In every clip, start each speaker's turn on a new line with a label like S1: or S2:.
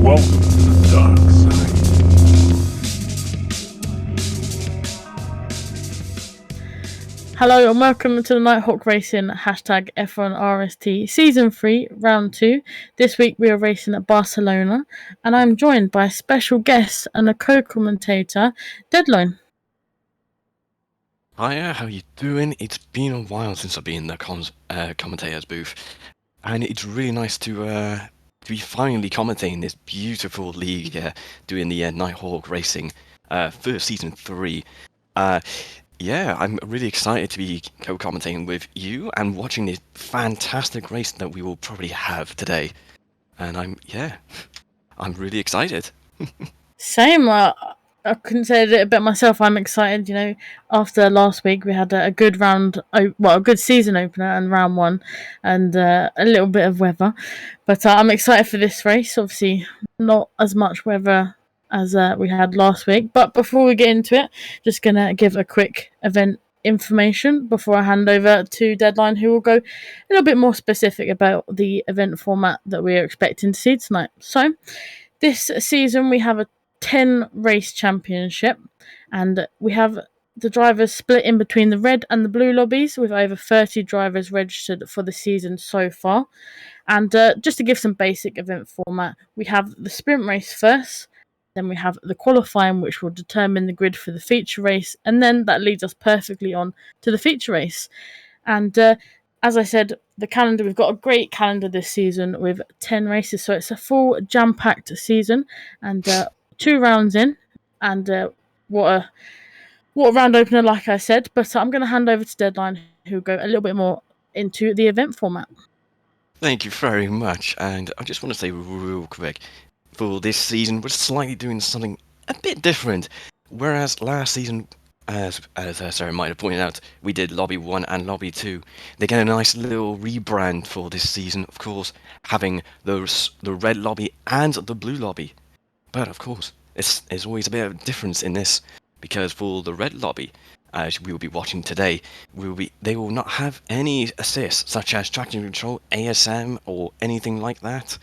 S1: Welcome to the dark side.
S2: Hello and welcome to the Nighthawk Racing #F01RST Season 3 Round 2. This week we are racing at Barcelona and I'm joined by a special guest and a co-commentator, Deadline.
S3: Hiya, how you doing? It's been a while since I've been in the commentator's booth, and it's really nice to be finally commentating this beautiful league here, doing the Nighthawk Racing for Season 3. Yeah, I'm really excited to be co-commentating with you and watching this fantastic race that we will probably have today. And I'm really excited.
S2: Same, I couldn't say it a bit myself. I'm excited, after last week we had a good a good season opener and round one and a little bit of weather. But I'm excited for this race. Obviously, not as much weather as we had last week. But before we get into it, just going to give a quick event information before I hand over to Deadline, who will go a little bit more specific about the event format that we are expecting to see tonight. So, this season we have a 10 race championship, and we have the drivers split in between the red and the blue lobbies, with over 30 drivers registered for the season so far. And just to give some basic event format, we have the sprint race first, then we have the qualifying, which will determine the grid for the feature race, and then that leads us perfectly on to the feature race. And as I said, the calendar, we've got a great calendar this season with 10 races, so it's a full jam-packed season, and 2 rounds in, and what a round opener, like I said. But I'm going to hand over to Deadline, who will go a little bit more into the event format.
S3: Thank you very much, and I just want to say real quick, for this season, we're slightly doing something a bit different. Whereas last season, as Sarah might have pointed out, we did Lobby 1 and Lobby 2. They get a nice little rebrand for this season, of course, having the red lobby and the blue lobby. But of course, there's always a bit of difference in this, because for the red lobby, as we will be watching today, they will not have any assists, such as traction control, ASM, or anything like that.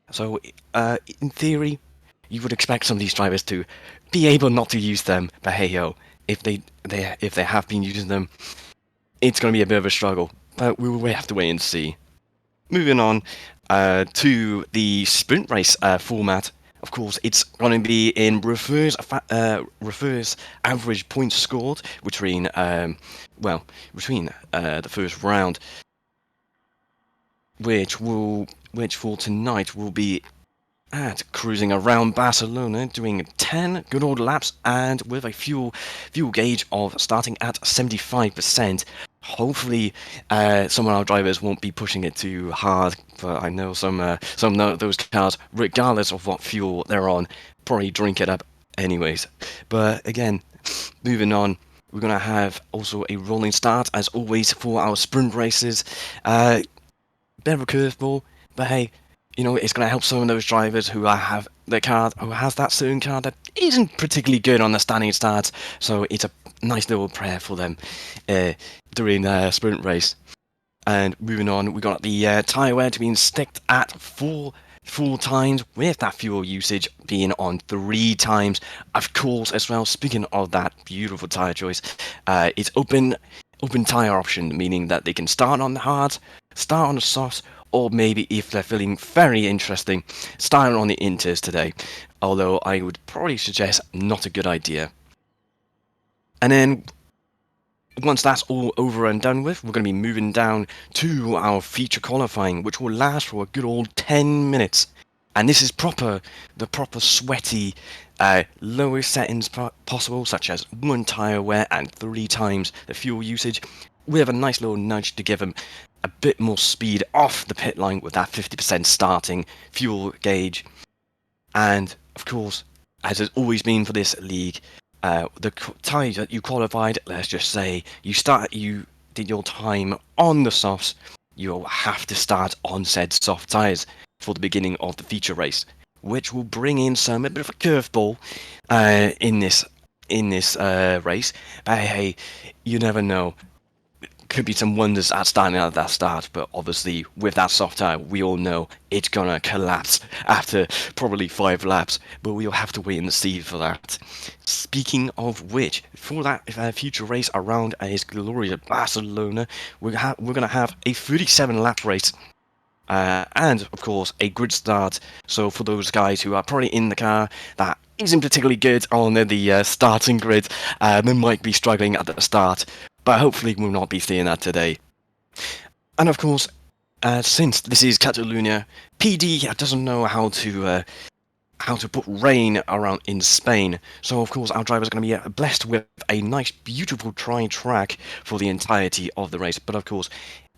S3: So, in theory, you would expect some of these drivers to be able not to use them, but hey yo, if they have been using them, it's going to be a bit of a struggle. But we will have to wait and see. Moving on to the sprint race format. Of course, it's going to be in reverse average points scored between the first round, which for tonight will be at cruising around Barcelona, doing 10 good old laps, and with a fuel gauge of starting at 75%. Hopefully, some of our drivers won't be pushing it too hard, but I know some of those cars, regardless of what fuel they're on, probably drink it up anyways. But again, moving on, we're going to have also a rolling start, as always, for our sprint races. Bit of a curveball, but hey, it's going to help some of those drivers who has that certain car that isn't particularly good on the standing starts, so it's a nice little prayer for them during the sprint race. And moving on, we got the tyre wear to be sticked at 4 times, with that fuel usage being on 3 times. Of course, as well, speaking of that beautiful tyre choice, it's open tyre option, meaning that they can start on the hard, start on the softs, or maybe if they're feeling very interesting, start on the inters today. Although I would probably suggest not a good idea. And then, once that's all over and done with, we're going to be moving down to our feature qualifying, which will last for a good old 10 minutes. And this is the proper sweaty, lowest settings possible, such as 1 tyre wear and 3 times the fuel usage, with a nice little nudge to give them a bit more speed off the pit line with that 50% starting fuel gauge. And, of course, as it's always been for this league, the tyres that you qualified, let's just say you did your time on the softs, you'll have to start on said soft tyres for the beginning of the feature race, which will bring in a bit of a curveball in this race. But hey, you never know. could be some wonders at starting at that start, but obviously with that soft tire, we all know it's gonna collapse after probably 5 laps, but we'll have to wait and see for that. Speaking of which, for that future race around his glorious Barcelona, we're gonna have a 37 lap race. And of course a grid start, so for those guys who are probably in the car that isn't particularly good on the starting grid, they might be struggling at the start, but hopefully we'll not be seeing that today. And of course, since this is Catalonia, PD doesn't know how to put rain around in Spain, so of course our drivers are going to be blessed with a nice beautiful dry track for the entirety of the race, but of course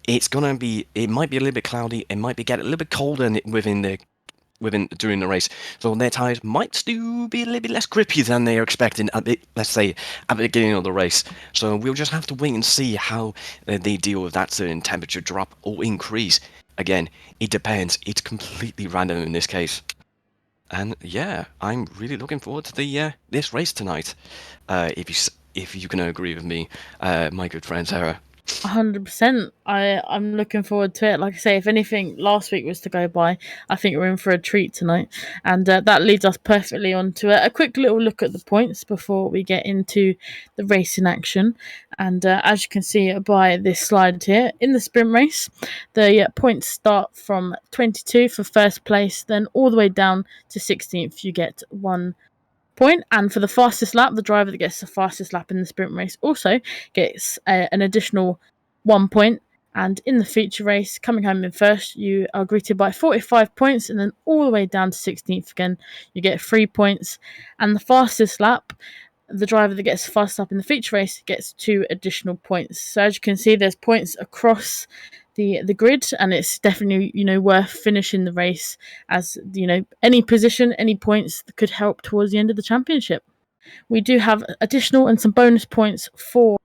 S3: it might be a little bit cloudy, it might get a little bit colder during the race, so their tyres might still be a little bit less grippy than they are expecting let's say at the beginning of the race. So we'll just have to wait and see how they deal with that certain temperature drop or increase. Again, it depends, it's completely random in this case. And yeah, I'm really looking forward to the this race tonight. If you can agree with me, my good friend Sarah.
S2: 100%. I'm looking forward to it. Like I say, if anything last week was to go by, I think we're in for a treat tonight. And that leads us perfectly on to a quick little look at the points before we get into the racing action. And as you can see by this slide here, in the sprint race, the points start from 22 for first place, then all the way down to 16th. You get 1 point, and for the fastest lap, the driver that gets the fastest lap in the sprint race also gets an additional 1 point. And in the feature race, coming home in first, you are greeted by 45 points, and then all the way down to 16th again, you get 3 points. And the fastest lap, the driver that gets the fastest lap in the feature race gets 2 additional points. So as you can see, there's points across the grid, and it's definitely worth finishing the race, as any position, any points that could help towards the end of the championship. We do have additional and some bonus points for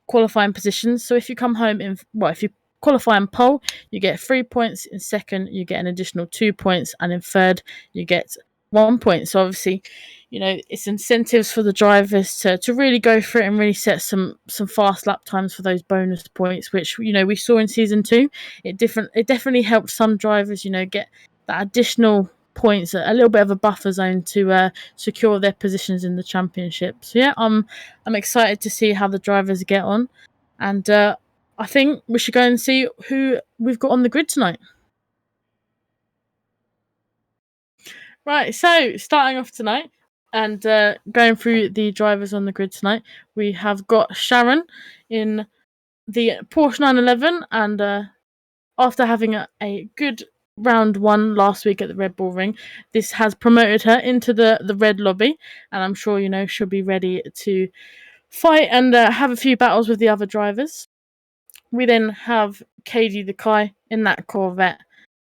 S2: qualifying positions. So if you come home if you qualify in pole, you get 3 points. In second, you get an additional 2 points, and in third, you get 1 point. So obviously, it's incentives for the drivers to really go for it and really set some fast lap times for those bonus points, which we saw in season 2. It definitely helped some drivers get that additional points, a little bit of a buffer zone to secure their positions in the championship. So yeah, I'm excited to see how the drivers get on, and I think we should go and see who we've got on the grid tonight. Right, so starting off tonight and going through the drivers on the grid tonight, we have got Sharon in the Porsche 911, and after having a good round 1 last week at the Red Bull Ring, this has promoted her into the red lobby, and I'm sure she'll be ready to fight and have a few battles with the other drivers. We then have Katie the Kai in that Corvette,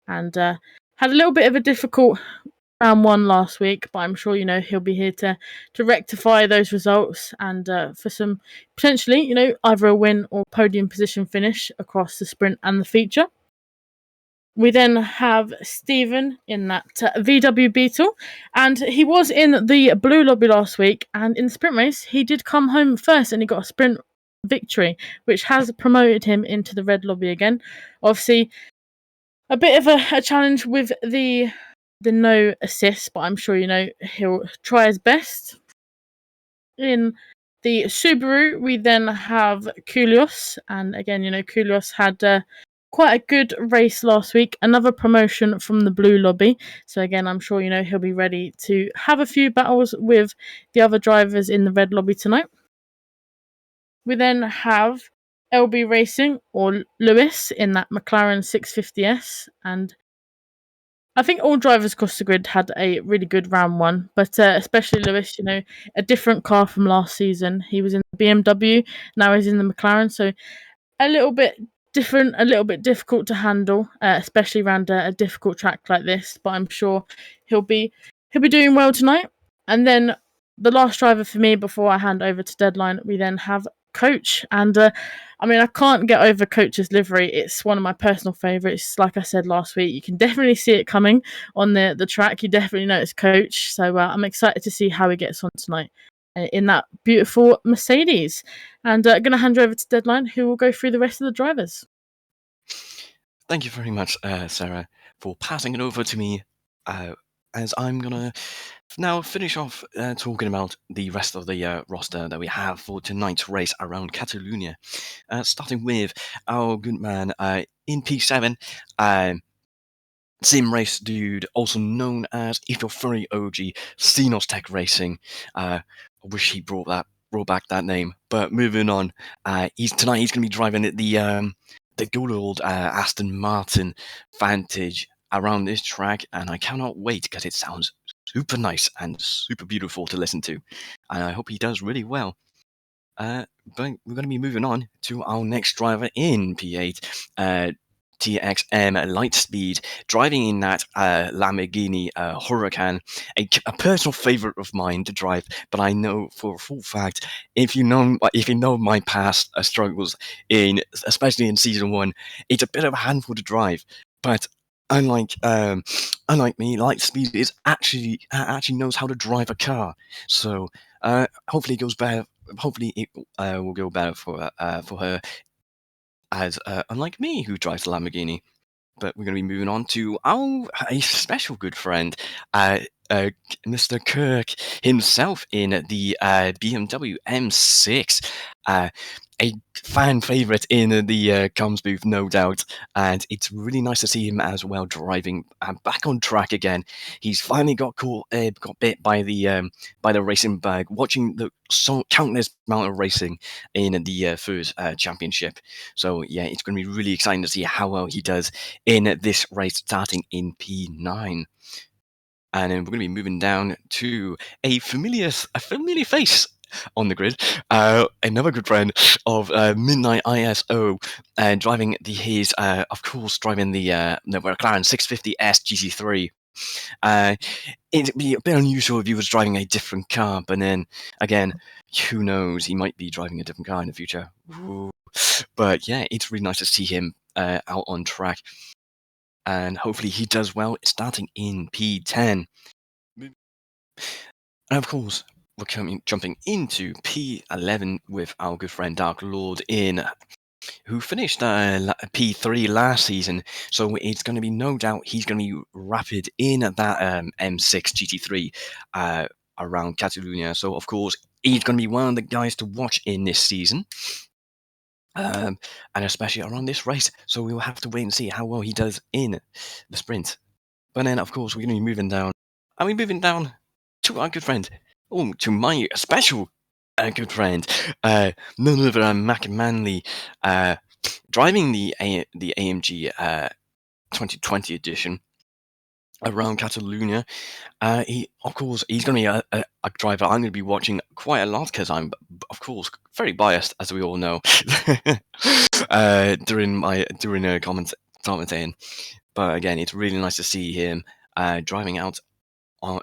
S2: and had a little bit of a difficult round 1 last week, but I'm sure he'll be here to rectify those results, and for some potentially either a win or podium position finish across the sprint and the feature. We then have Stephen in that VW Beetle, and he was in the blue lobby last week, and in the sprint race he did come home first, and he got a sprint victory, which has promoted him into the red lobby again. Obviously a bit of a challenge with the no assist, but I'm sure he'll try his best. In the Subaru, we then have Koulios, and again, Koulios had quite a good race last week, another promotion from the blue lobby. So again, I'm sure he'll be ready to have a few battles with the other drivers in the red lobby tonight. We then have LB Racing, or Lewis, in that Mclaren 650S, and I think all drivers across the grid had a really good round 1, but especially Lewis, a different car from last season. He was in the BMW, now he's in the McLaren, so a little bit different, a little bit difficult to handle, especially around a difficult track like this, but I'm sure he'll be doing well tonight. And then the last driver for me before I hand over to Deadline, we then have Coach, and I can't get over Coach's livery. It's one of my personal favourites. Like I said last week, you can definitely see it coming on the track. You definitely know it's Coach, so I'm excited to see how he gets on tonight. in that beautiful Mercedes. And going to hand you over to Deadline, who will go through the rest of the drivers.
S3: Thank you very much, Sarah, for passing it over to me, as I'm going to now finish off talking about the rest of the roster that we have for tonight's race around Catalonia. Starting with our good man in P7, sim race dude, also known as If You're Furry OG, Xenos Tech Racing. I wish he brought back that name. But moving on, he's going to be driving the good old Aston Martin Vantage around this track, and I cannot wait because it sounds super nice and super beautiful to listen to, and I hope he does really well. But we're going to be moving on to our next driver in P8, TXM Lightspeed, driving in that Lamborghini Huracan, a personal favorite of mine to drive. But I know for a full fact, if you know my past struggles especially in season 1, it's a bit of a handful to drive. But unlike me, Lightspeed is actually knows how to drive a car. So hopefully it goes better. Hopefully it will go better for her, as unlike me, who drives the Lamborghini. But we're going to be moving on to a special good friend, Mr. Kirk himself, in the BMW M6. A fan favorite in the comms booth, no doubt, and it's really nice to see him as well driving back on track again. He's finally got bit by the racing bug, watching the countless amount of racing in the first championship. So yeah, it's going to be really exciting to see how well he does in this race, starting in P9. And then we're going to be moving down to a familiar face on the grid, another good friend of Midnight ISO, driving the McLaren 650S GT3. It'd be a bit unusual if he was driving a different car, but then again, who knows? He might be driving a different car in the future. Ooh. But yeah, it's really nice to see him out on track, and hopefully he does well, starting in P10. And of course, we're jumping into P11 with our good friend Dark Lord, who finished P3 last season. So it's going to be no doubt he's going to be rapid in that M6 GT3 around Catalonia. So of course he's going to be one of the guys to watch in this season. And especially around this race. So we'll have to wait and see how well he does in the sprint. But then, of course, we're going to be moving down. Are we moving down to our good friend? Oh, to my special good friend, none other than Mac Manley, driving the AMG 2020 edition around Catalonia. He's going to be a driver I'm going to be watching quite a lot, because I'm, of course, very biased, as we all know, during commentating. But again, it's really nice to see him driving out on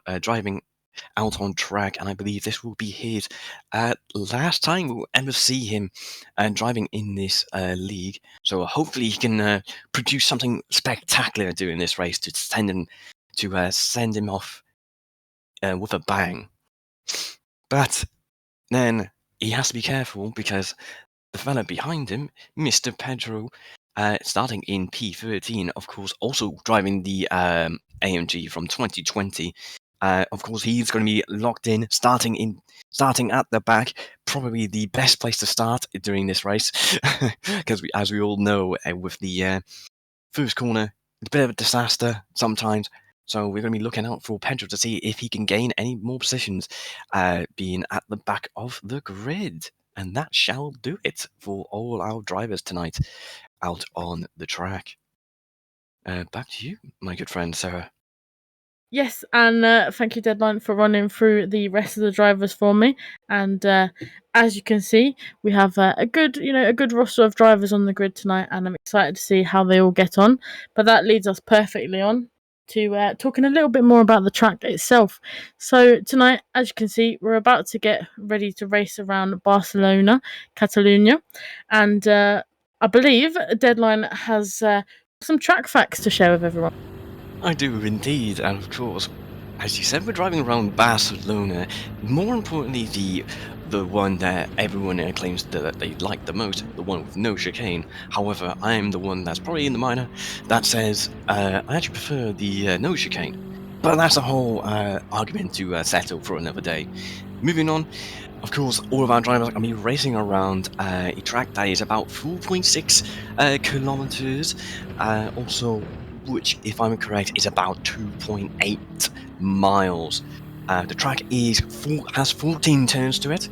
S3: track, and I believe this will be his last time we'll ever see him driving in this league. So hopefully he can produce something spectacular during this race to send him off with a bang. But then he has to be careful, because the fella behind him, Mr. Pedro, starting in P13, of course, also driving the AMG from 2020. Of course, he's going to be locked in, starting at the back, probably the best place to start during this race, because as we all know, with the first corner, it's a bit of a disaster sometimes. So we're going to be looking out for Pedro to see if he can gain any more positions, being at the back of the grid. And that shall do it for all our drivers tonight out on the track. Back to you, my good friend, Sarah.
S2: Yes, and thank you, Deadline, for running through the rest of the drivers for me. And as you can see, we have a good roster of drivers on the grid tonight, and I'm excited to see how they all get on. But that leads us perfectly on to talking a little bit more about the track itself. So tonight, as you can see, we're about to get ready to race around Barcelona, Catalonia, and I believe Deadline has some track facts to share with everyone.
S3: I do indeed, and of course, as you said, we're driving around Barcelona. More importantly, the one that everyone claims that they like the most, the one with no chicane. However, I am the one that's probably in the minor that says I actually prefer the no chicane. But that's a whole argument to settle for another day. Moving on, of course, all of our drivers are going to be racing around a track that is about 4.6 kilometers. Also, which, if I'm correct, is about 2.8 miles. The track has 14 turns to it,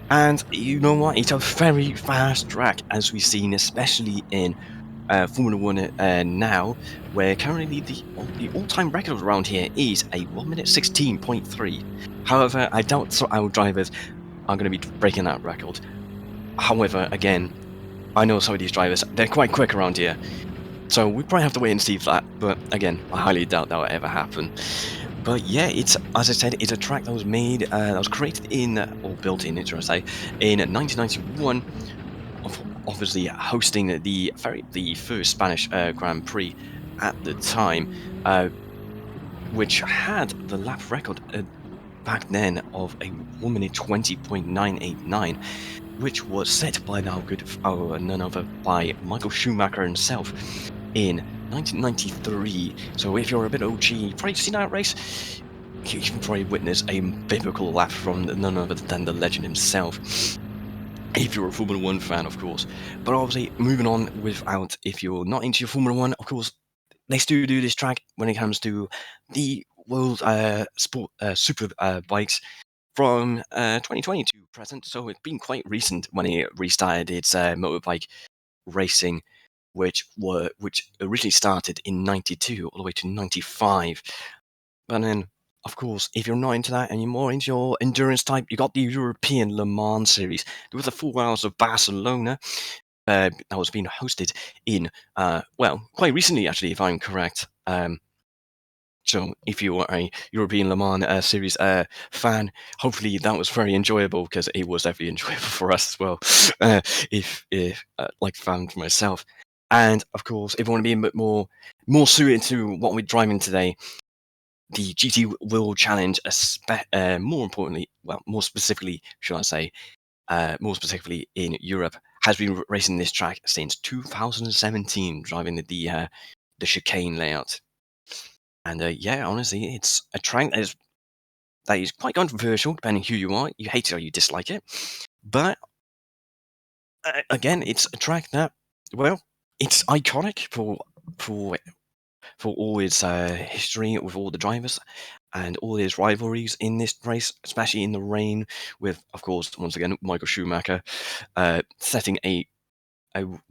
S3: and you know what? It's a very fast track, as we've seen, especially in Formula One now, where currently the all-time record around here is a 1 minute 16.3. However, I doubt so our drivers are going to be breaking that record. However, again, I know some of these drivers, they're quite quick around here. So we probably have to wait and see for that. But again, I highly doubt that will ever happen. But yeah, it's, as I said, it's a track that was made, that was created in, or built in, should I say, in 1991, obviously hosting the first Spanish Grand Prix at the time, which had the lap record back then of a 1 minute 20.989, which was set by none other by Michael Schumacher himself in 1993. So if you're a bit OG, you've probably seen that race. You can probably witness a biblical lap from none other than the legend himself. If you're a Formula One fan, of course. But obviously, moving on if you're not into your Formula One, of course, they still do this track when it comes to the World Sport Super Bikes from 2020 to present. So it's been quite recent when it restarted its motorbike racing, which originally started in 92 all the way to 95. But then, of course, if you're not into that and you're more into your endurance type, you got the European Le Mans series. There was the 4 Hours of Barcelona that was being hosted in, quite recently, actually, if I'm correct. So if you are a European Le Mans series fan, hopefully that was very enjoyable, because it was definitely enjoyable for us as well, if like fan for myself. And of course, if you want to be a bit more suited to what we're driving today, the GT World Challenge, more specifically, should I say, more specifically in Europe, has been racing this track since 2017, driving the chicane layout. And yeah, honestly, it's a track that is quite controversial, depending who you are. You hate it or you dislike it. But again, it's a track that, well, it's iconic for all its history with all the drivers and all his rivalries in this race, especially in the rain, with, of course, once again, Michael Schumacher setting a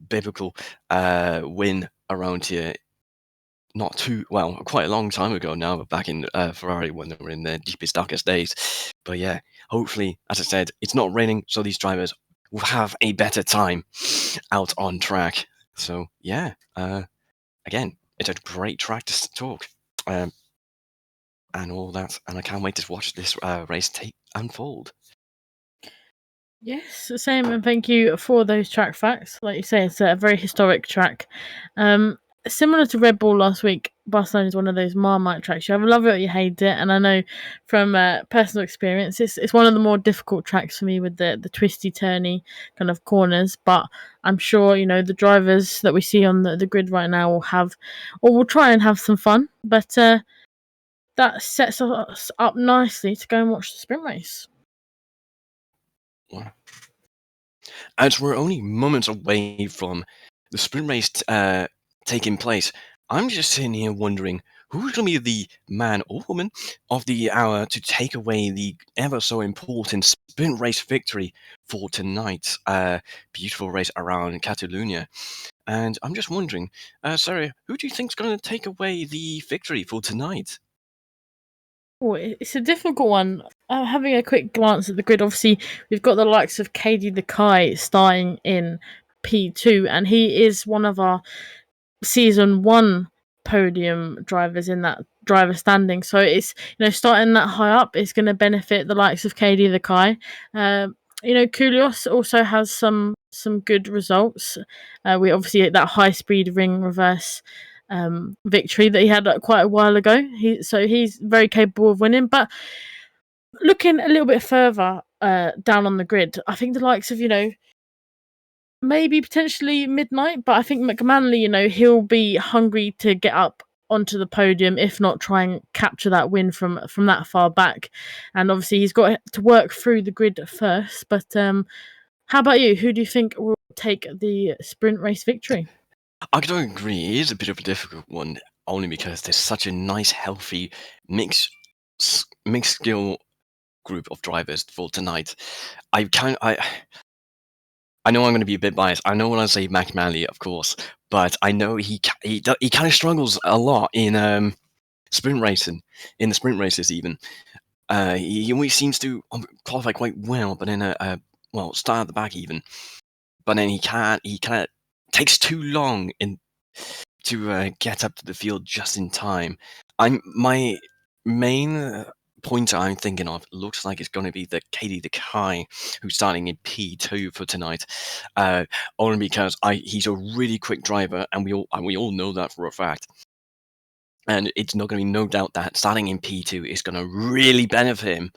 S3: biblical win around here. Quite a long time ago now, but back in Ferrari when they were in their deepest, darkest days. But yeah, hopefully, as I said, it's not raining, so these drivers will have a better time out on track. So yeah, again, it's a great track to talk and all that, and I can't wait to watch this race unfold.
S2: Yes, same, and thank you for those track facts. Like you say, it's a very historic track. Similar to Red Bull last week, Barcelona is one of those Marmite tracks. You either love it or you hate it, and I know from personal experience, it's one of the more difficult tracks for me with the twisty, turny kind of corners. But I'm sure the drivers that we see on the grid right now will try and have some fun. But that sets us up nicely to go and watch the sprint race.
S3: Yeah. As we're only moments away from the sprint race taking place, I'm just sitting here wondering who's going to be the man or woman of the hour to take away the ever so important sprint race victory for tonight's beautiful race around Catalonia. And I'm just wondering, Sarah, who do you think's going to take away the victory for tonight?
S2: Oh, it's a difficult one. Having a quick glance at the grid, obviously we've got the likes of Katie the Kai starting in P2, and he is one of our season 1 podium drivers in that driver standing. So it's starting that high up is going to benefit the likes of Katie the Kai. Koulios also has some good results. We obviously that high speed ring reverse victory that he had quite a while ago. So he's very capable of winning. But looking a little bit further down on the grid, I think the likes of, maybe potentially Midnight, but I think McManley, he'll be hungry to get up onto the podium, if not try and capture that win from that far back. And obviously he's got to work through the grid first. But how about you? Who do you think will take the sprint race victory?
S3: I don't agree. It is a bit of a difficult one, only because there's such a nice, healthy, mixed skill group of drivers for tonight. I know I'm going to be a bit biased. I know when I say McManley, of course, but I know he kind of struggles a lot in sprint racing, in the sprint races even. He always seems to qualify quite well, but then start at the back even. But then he kind of takes too long to get up to the field just in time. My main pointer I'm thinking of looks like it's going to be the Katie the Kai, who's starting in P2 for tonight. Only because he's a really quick driver, and we all know that for a fact. And it's not going to be no doubt that starting in P2 is going to really benefit him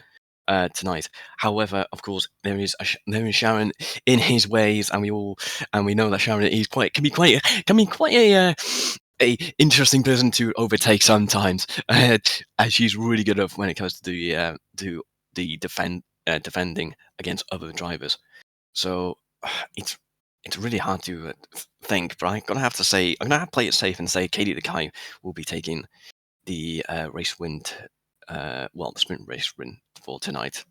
S3: tonight. However, of course, there is Sharon in his ways, and we know that Sharon can be quite a interesting person to overtake sometimes, as she's really good at when it comes to the defending against other drivers. So it's really hard to think, but I'm gonna have to play it safe and say Katie the Kai will be taking the race win, the sprint race win for tonight.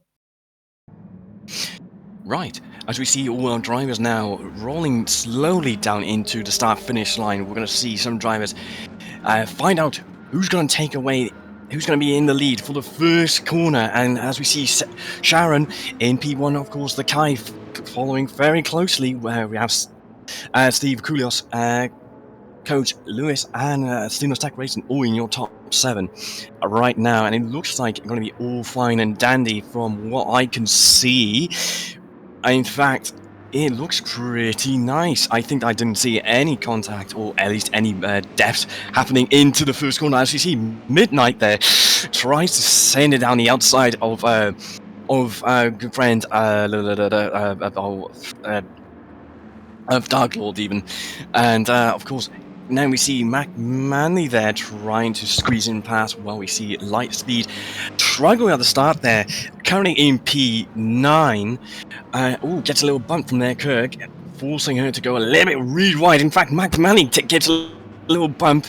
S3: Right, as we see all our drivers now rolling slowly down into the start-finish line, we're going to see some drivers find out who's going to be in the lead for the first corner. And as we see Sharon in P1, of course, the Kai following very closely, where we have Steve Koulios, Coach Lewis, and Stenos Tech Racing all in your top 7 right now. And it looks like it's going to be all fine and dandy from what I can see. In fact, it looks pretty nice. I think I didn't see any contact, or at least any depth happening into the first corner. As you see, Midnight there tries to send it down the outside of good friend of Dark Lord even, and of course. Now we see McManley there trying to squeeze in past, while we see Lightspeed struggling at the start there, currently in P9. Gets a little bump from there, Kirk, forcing her to go a little bit really wide. In fact, McManley gets a little bump,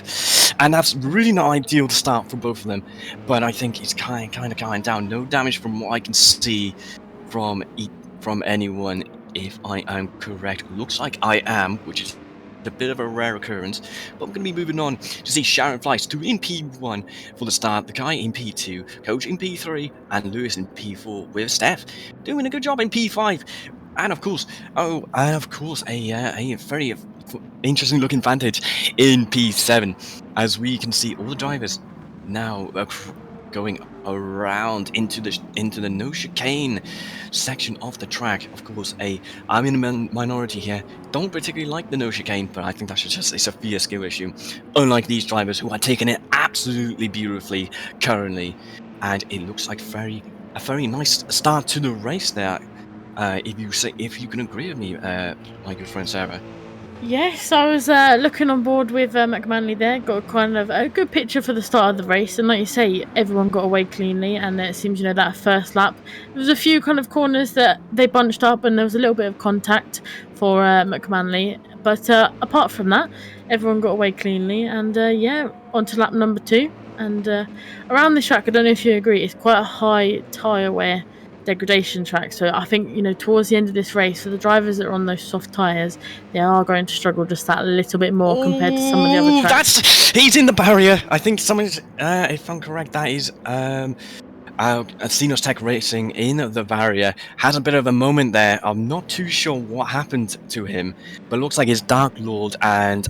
S3: and that's really not ideal to start for both of them. But I think he's kind of going down. No damage from what I can see from anyone, if I am correct. Looks like I am, which is a bit of a rare occurrence, but we're going to be moving on to see Sharon Fleiss in P1 for the start, the guy in P2, Coach in P3, and Lewis in P4, with Steph doing a good job in P5, and of course, a very interesting looking vantage in P7, as we can see all the drivers now going around into the no chicane section of the track. Of course, I'm in a minority here. Don't particularly like the no chicane, but I think that's just a severe skill issue. Unlike these drivers who are taking it absolutely beautifully currently, and it looks like a very nice start to the race there. If you can agree with me, my good friend Sarah.
S2: Yes, I was looking on board with McManley there. Got kind of a good picture for the start of the race, and like you say, everyone got away cleanly. And it seems, that first lap, there was a few kind of corners that they bunched up, and there was a little bit of contact for McManley. But apart from that, everyone got away cleanly, and on to lap number 2. And around this track, I don't know if you agree, it's quite a high tyre wear degradation track. So I think, towards the end of this race, for the drivers that are on those soft tyres, they are going to struggle just that little bit more compared to some of the other tracks.
S3: He's in the barrier. I think someone's, if I'm correct, that is Stenos Tech Racing in the barrier. Has a bit of a moment there. I'm not too sure what happened to him, but it looks like his Dark Lord and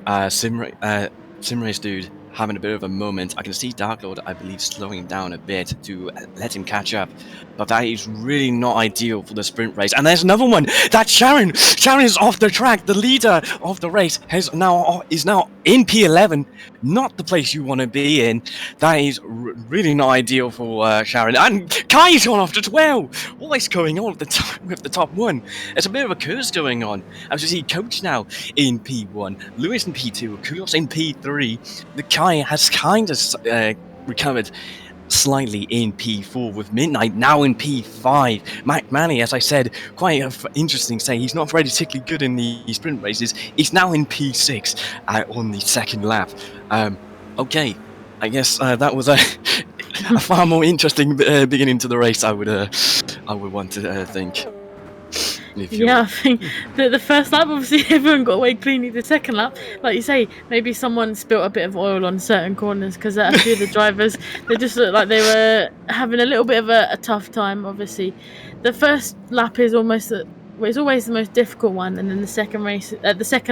S3: Simrace dude having a bit of a moment. I can see Dark Lord, I believe, slowing down a bit to let him catch up. But that is really not ideal for the sprint race. And there's another one. That's Sharon. Sharon is off the track. The leader of the race is now in P11. Not the place you want to be in. That is really not ideal for Sharon. And Kai's gone off to 12. What is going on with the top one? There's a bit of a curse going on. As you see, Coach now in P1, Lewis in P2, Kulos in P3. The Kai has kind of recovered slightly in P4 with Midnight now in P5. Mclaren, as I said, quite interesting saying he's not very particularly good in the sprint races. He's now in P6 on the second lap. Okay, I guess that was a far more interesting beginning to the race. I would want to think.
S2: Yeah, I think the first lap, obviously, everyone got away cleanly. The second lap, like you say, maybe someone spilt a bit of oil on certain corners because a few of the drivers, they just looked like they were having a little bit of a tough time, obviously. The first lap is always the most difficult one, and then the second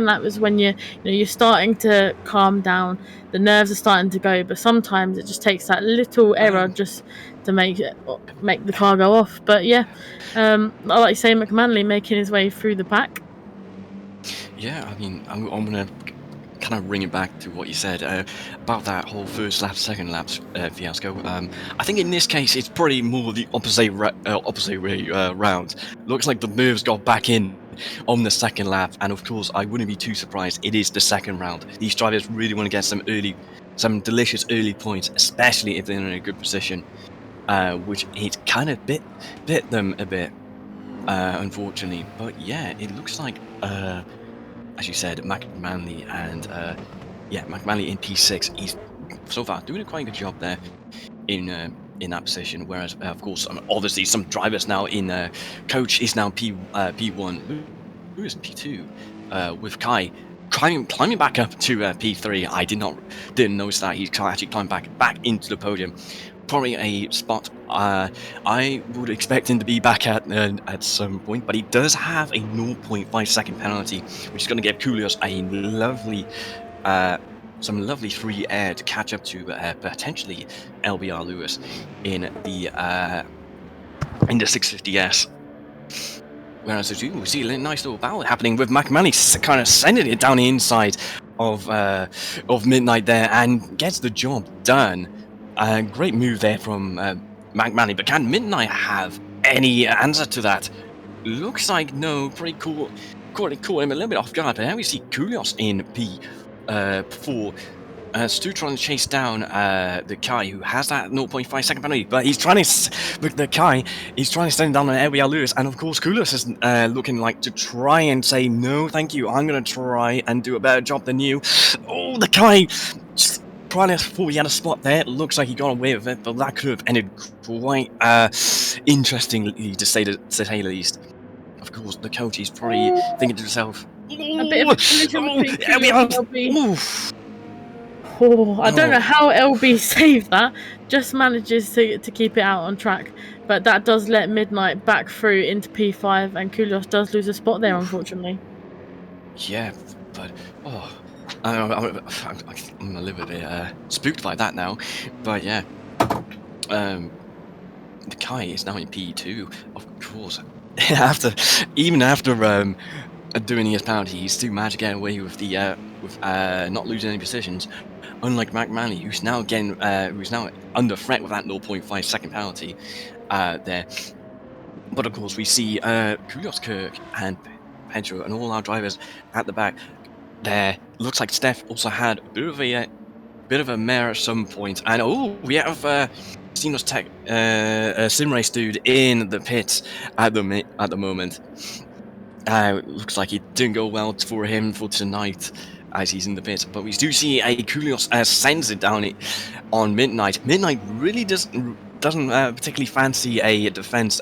S2: lap is when you're starting to calm down, the nerves are starting to go, but sometimes it just takes that little error just to make the car go off. But yeah, I like you say, Mclaren making his way through the pack.
S3: Yeah, I mean, I'm gonna kind of bring it back to what you said about that whole first lap, second lap fiasco. I think in this case it's probably more the opposite way round. Looks like the nerves got back in on the second lap, and of course I wouldn't be too surprised. It is the second round. These drivers really want to get some delicious early points, especially if they're in a good position, which it kind of bit them a bit, unfortunately. But yeah, it looks like as you said, Mclaren and Mclaren in P6. He's so far doing a quite good job there in that position. Whereas, of course, obviously some drivers now in Coach is now P1, Lewis in P2, with Kai climbing back up to P3. I didn't notice that he actually climbed back into the podium. Probably a spot I would expect him to be back at some point, but he does have a 0.5 second penalty, which is going to give Kulios some lovely free air to catch up to potentially LBR Lewis in the 650S. Whereas we see a nice little battle happening with Mclaren kind of sending it down the inside of Midnight there and gets the job done. Great move there from Mclaren, but can Midnight have any answer to that? Looks like no. Pretty cool. Caught him a little bit off guard, but now we see Kulios in P4. Stu trying to chase down the Kai, who has that 0.5 second penalty, but he's trying to send down an LBR Lewis, and of course Kulios is looking like to try and say no, thank you. I'm gonna try and do a better job than you. Oh, the Kai. Probably thought he had a spot there. It looks like he got away with it, but that could have ended quite interestingly, to say the least. Of course, the coach is probably thinking to himself,
S2: a bit of a collision between LB. I don't know how LB saved that. Just manages to keep it out on track, but that does let Midnight back through into P5, and Kulios does lose a spot there, unfortunately.
S3: Yeah, but I'm a little bit spooked by that now, but yeah. The Kai is now in P2, of course. after doing his penalty, he's still managed to get away with the not losing any positions. Unlike Mclaren, who's now under threat with that 0.5 second penalty there. But of course, we see Kulios, Kirk, and Pedro, and all our drivers at the back. There looks like Steph also had a bit of a mare at some point, and we have Stenos Tech sim race dude in the pits at the moment. Looks like it didn't go well for him for tonight as he's in the pits, but we do see a Kulios sends it down on Midnight. Midnight really doesn't particularly fancy a defense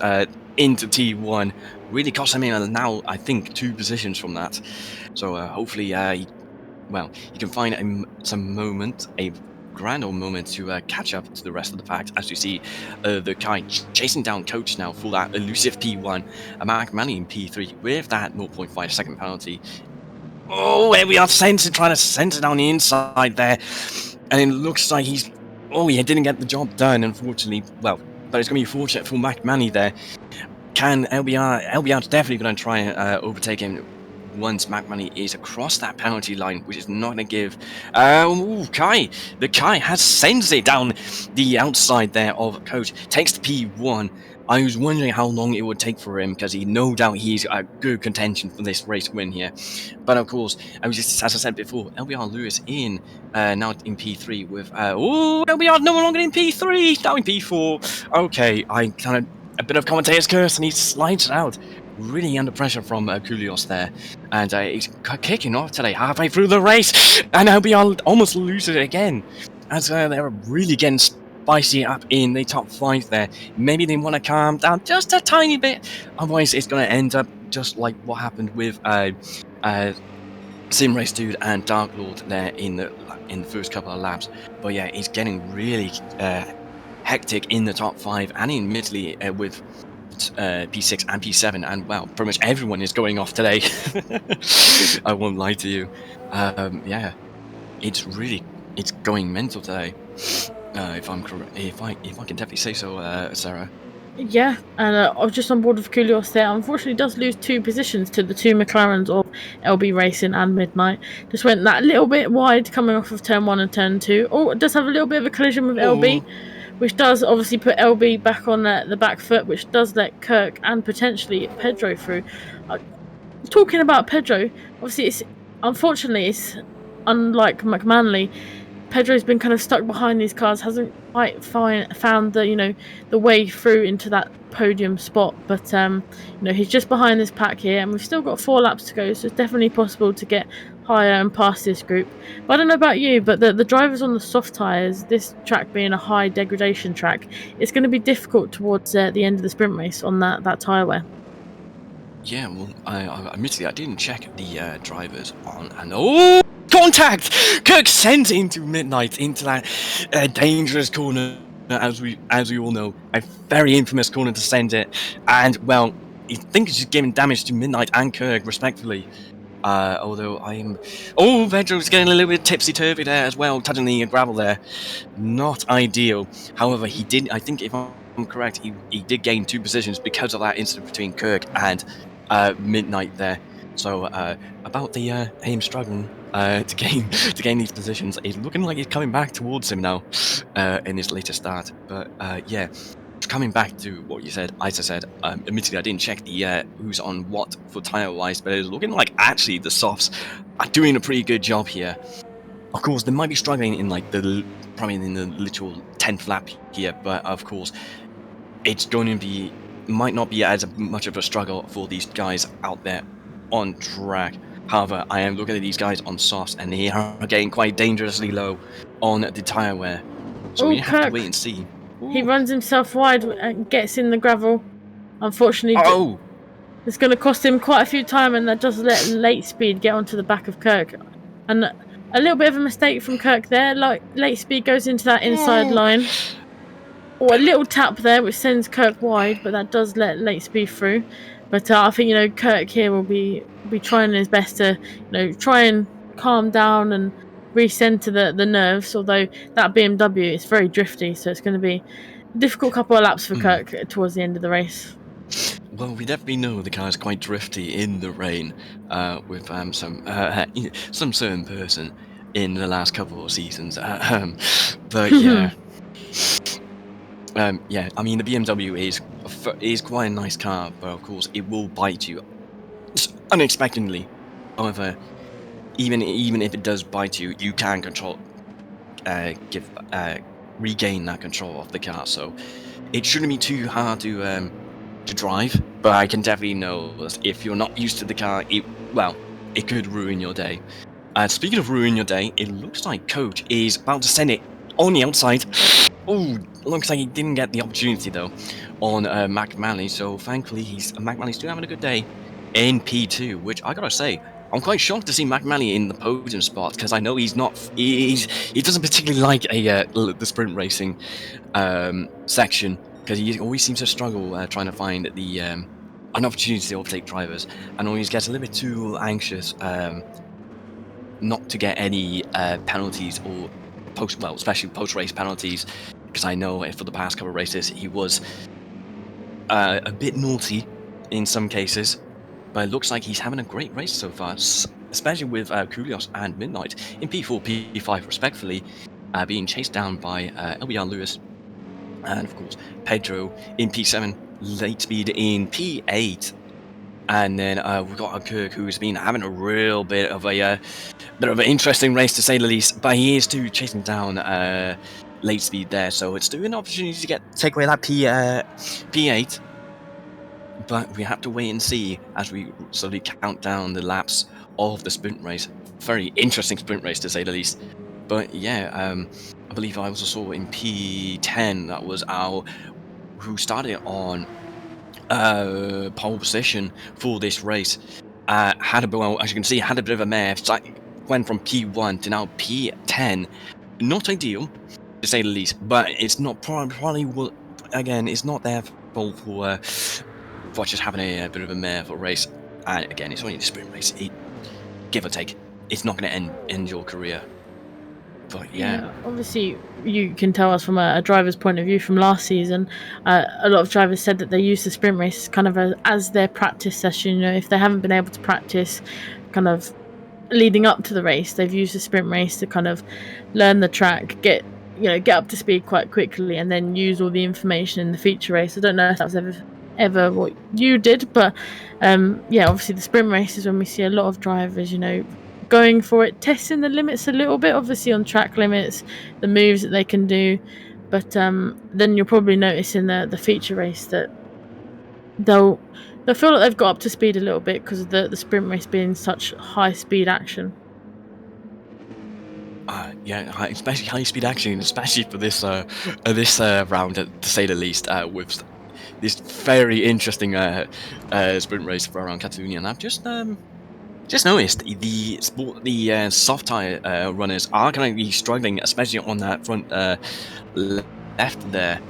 S3: into T1. Really cost him now, I think, 2 positions from that. So hopefully he can find a grand old moment to catch up to the rest of the pack. As you see the Kai chasing down Coach now for that elusive P1, and Mclaren in P3 with that 0.5 second penalty. Oh, here we are, trying to censor down the inside there. and it looks like he didn't get the job done, unfortunately. Well, but it's going to be fortunate for McManny there. Can LBR's definitely going to try and overtake him once McManny is across that penalty line, which is not going to give. The Kai has sends it down the outside there of Coach, takes the P1. I was wondering how long it would take for him, because no doubt he's a good contention for this race win here. But of course, as I said before, LBR Lewis now in P3 with LBR no longer in P3, now in P4. Okay, a bit of commentator's curse, and he slides it out. Really under pressure from Koulios there. And he's kicking off today halfway through the race. And LBR almost loses it again. As they're really getting spicy up in the top 5 there. Maybe they want to calm down just a tiny bit. Otherwise, it's going to end up just like what happened with Sim Race Dude and Dark Lord there in the first couple of laps. But yeah, it's getting really hectic in the top 5, and admittedly with P6 and P7, and well, pretty much everyone is going off today. I won't lie to you. Yeah, it's going mental today. If I'm correct, if I can definitely say so, Sarah.
S2: Yeah, and I was just on board with Koulios there. Unfortunately, does lose 2 positions to the 2 McLarens of LB Racing and Midnight. Just went that little bit wide coming off of turn 1 and turn 2. Oh, it does have a little bit of a collision with LB, which does obviously put LB back on the back foot, which does let Kirk and potentially Pedro through. Talking about Pedro, obviously unfortunately it's unlike McManley. Pedro's been kind of stuck behind these cars, hasn't quite found the the way through into that podium spot. But he's just behind this pack here, and we've still got 4 laps to go, so it's definitely possible to get higher and past this group. But I don't know about you, but the drivers on the soft tyres, this track being a high degradation track, it's going to be difficult towards the end of the sprint race on that tyre wear.
S3: Yeah, well, admittedly, I didn't check the drivers on, and contact! Kirk sends into Midnight into that dangerous corner, as we all know, a very infamous corner to send it, and well, I think it's just giving damage to Midnight and Kirk respectively. Although Pedro's getting a little bit tipsy-turvy there as well, touching the gravel there. Not ideal. However, I think if I'm correct, he did gain 2 positions because of that incident between Kirk and Midnight there. So about the him struggling to gain these positions, it's looking like he's coming back towards him now in his later start. But yeah, coming back to what you said, as I said, admittedly I didn't check the who's on what for tyre wise, but it's looking like actually the softs are doing a pretty good job here. Of course, they might be struggling in like probably in the literal 10th lap here, but of course it's going to might not be as much of a struggle for these guys out there on track. However, I am looking at these guys on softs, and they are getting quite dangerously low on the tyre wear. So we have to wait and see.
S2: He runs himself wide and gets in the gravel. Unfortunately, it's going to cost him quite a few time, and that does let Late Speed get onto the back of Kirk. And a little bit of a mistake from Kirk there. Like Late Speed goes into that inside line. Or a little tap there, which sends Kirk wide, but that does let Late Speed through. But I think Kirk here will be trying his best to try and calm down and recenter the nerves. Although that BMW is very drifty, so it's going to be a difficult couple of laps for Kirk towards the end of the race.
S3: Well, we definitely know the car is quite drifty in the rain, with some certain person in the last couple of seasons. But yeah. Yeah, I mean the BMW is quite a nice car, but of course it will bite you unexpectedly. However, even if it does bite you, you can regain that control of the car. So it shouldn't be too hard to drive. But I can definitely know that if you're not used to the car, it could ruin your day. Speaking of ruin your day, it looks like Coach is about to send it on the outside. Looks like he didn't get the opportunity though on McManley, so thankfully McManley's still having a good day in P2, which I gotta say, I'm quite shocked to see McManley in the podium spot, because I know he doesn't particularly like the sprint racing section, because he always seems to struggle trying to find an opportunity to overtake drivers, and always gets a little bit too anxious not to get any penalties or especially post-race penalties, because I know for the past couple of races he was a bit naughty in some cases, but it looks like he's having a great race so far, especially with Koulias and Midnight in P4, P5 respectfully, being chased down by LBR Lewis, and of course Pedro in P7, late speed in P8. And then we've got a Kirk who's been having a real bit of an interesting race to say the least. But he is too chasing down late speed there, so it's still an opportunity to take away that P8. But we have to wait and see as we slowly count down the laps of the sprint race. Very interesting sprint race to say the least. But yeah, I believe I also saw in P10 that was who started on pole position for this race. As you can see, had a bit of a mare. Went from P1 to now P10. Not ideal, to say the least, but it's not probably again. It's not their fault for just having a bit of a mare for a race. And again, it's only a sprint race. Give or take, it's not going to end your career. But yeah,
S2: obviously you can tell us from a driver's point of view from last season. A lot of drivers said that they use the sprint race kind of as their practice session. If they haven't been able to practice kind of leading up to the race, they've used the sprint race to kind of learn the track, get up to speed quite quickly, and then use all the information in the feature race. I don't know if that was ever what you did, but obviously the sprint race is when we see a lot of drivers going for it, testing the limits a little bit, obviously on track limits, the moves that they can do. But then you'll probably notice in the feature race that they'll feel like they've got up to speed a little bit because of the sprint race being such high speed action.
S3: Especially high speed action, especially for this round, to say the least, with this very interesting sprint race for around Catalonia. And I've just noticed the soft tire runners are going to be struggling, especially on that front left there.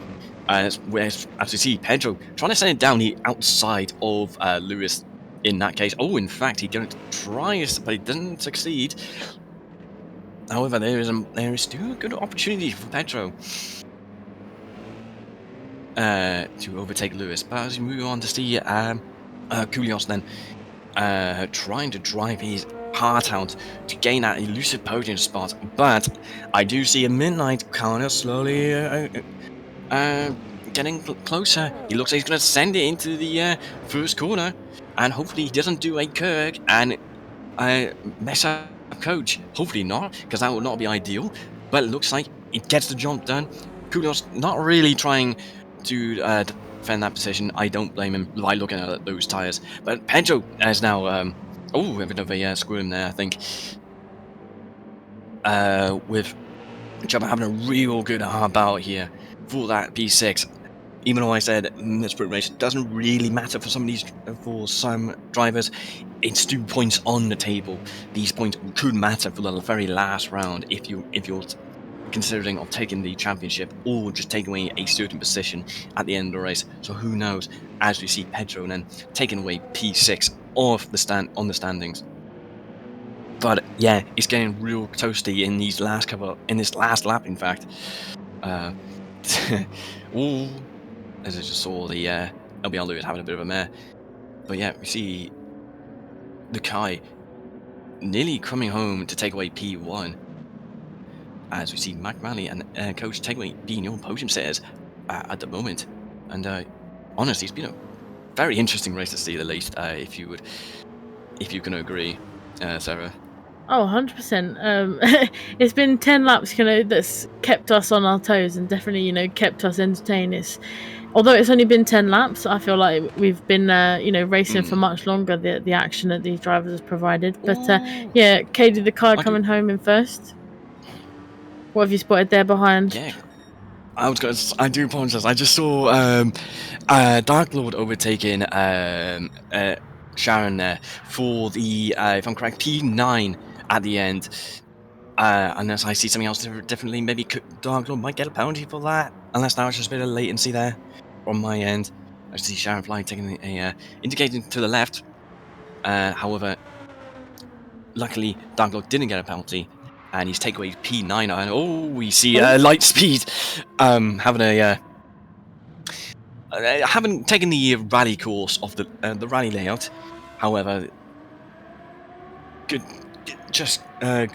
S3: As you see, Pedro trying to send it down the outside of Lewis in that case. Oh, in fact, he's going to try, but he doesn't succeed. However, there is still a good opportunity for Pedro to overtake Lewis. But as we move on to see Koulias then trying to drive his heart out to gain that elusive podium spot. But I do see a Midnight kind of slowly getting closer. He looks like he's going to send it into the first corner, and hopefully he doesn't do a Kirk and mess up Coach. Hopefully not, because that would not be ideal. But it looks like it gets the job done. Koulias not really trying to defend that position. I don't blame him by looking at those tires. But Pedro is now a bit of a squirm there, I think. With Jabba having a real good hard bout here for that P6. Even though I said the sprint race doesn't really matter for some drivers, it's 2 points on the table. These points could matter for the very last round if you're considering of taking the championship or just taking away a certain position at the end of the race. So who knows? As we see Pedro then taking away P6 off the standings. But yeah, it's getting real toasty in this last lap. In fact, ooh. As I just saw the LBR Lewis having a bit of a mare. But yeah, we see the Kai nearly coming home to take away P1. As we see Mclaren and Coach take away being your podium sitters at the moment. And honestly, it's been a very interesting race to see the least, if you can agree, Sarah.
S2: Oh, 100%. It's been 10 laps, that's kept us on our toes and definitely, kept us entertained. Although it's only been 10 laps, I feel like we've been, racing for much longer, the action that these drivers have provided. But, Katie the car coming home in first. What have you spotted there behind?
S3: Yeah. I do apologize. I just saw Dark Lord overtaking Sharon there for the, if I'm correct, P9 at the end. Unless I see something else differently, maybe Dark Lord might get a penalty for that. Unless that was just a bit of latency there from my end. I see Sharon Fly taking indicating to the left. However, luckily Dark Lord didn't get a penalty, and he's take away P9, and we see Lightspeed having a haven't taken the rally course of the rally layout. However, just in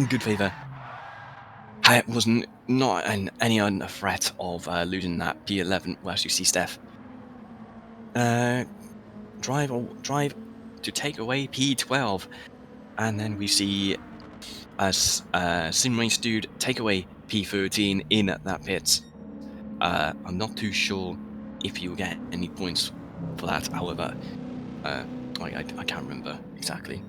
S3: good favour. I was not any under threat of losing that P11. Well, as you see, Steph drive to take away P12, and then we see Sim Race Dude take away P13 in that pit. I'm not too sure if you get any points for that. However, I can't remember exactly.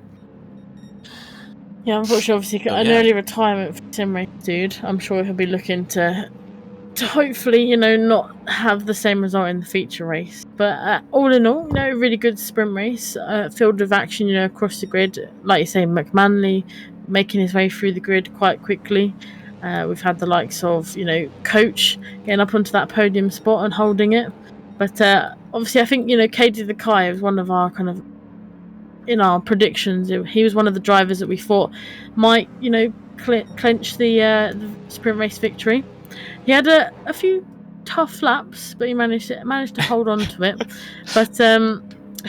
S2: Yeah, unfortunately, obviously,
S3: Oh,
S2: an
S3: yeah.
S2: early retirement for Sim Race Dude. I'm sure he'll be looking to hopefully, you know, not have the same result in the feature race. But all in all, you know, a really good sprint race, filled with action, you know, across the grid. Like you say, McManley making his way through the grid quite quickly. We've had the likes of, you know, Coach getting up onto that podium spot and holding it. But obviously, I think, you know, Katie the Kai is one of our kind of, in our predictions, he was one of the drivers that we thought might, you know, clinch the sprint race victory. He had a few tough laps, but he managed to hold on to it. But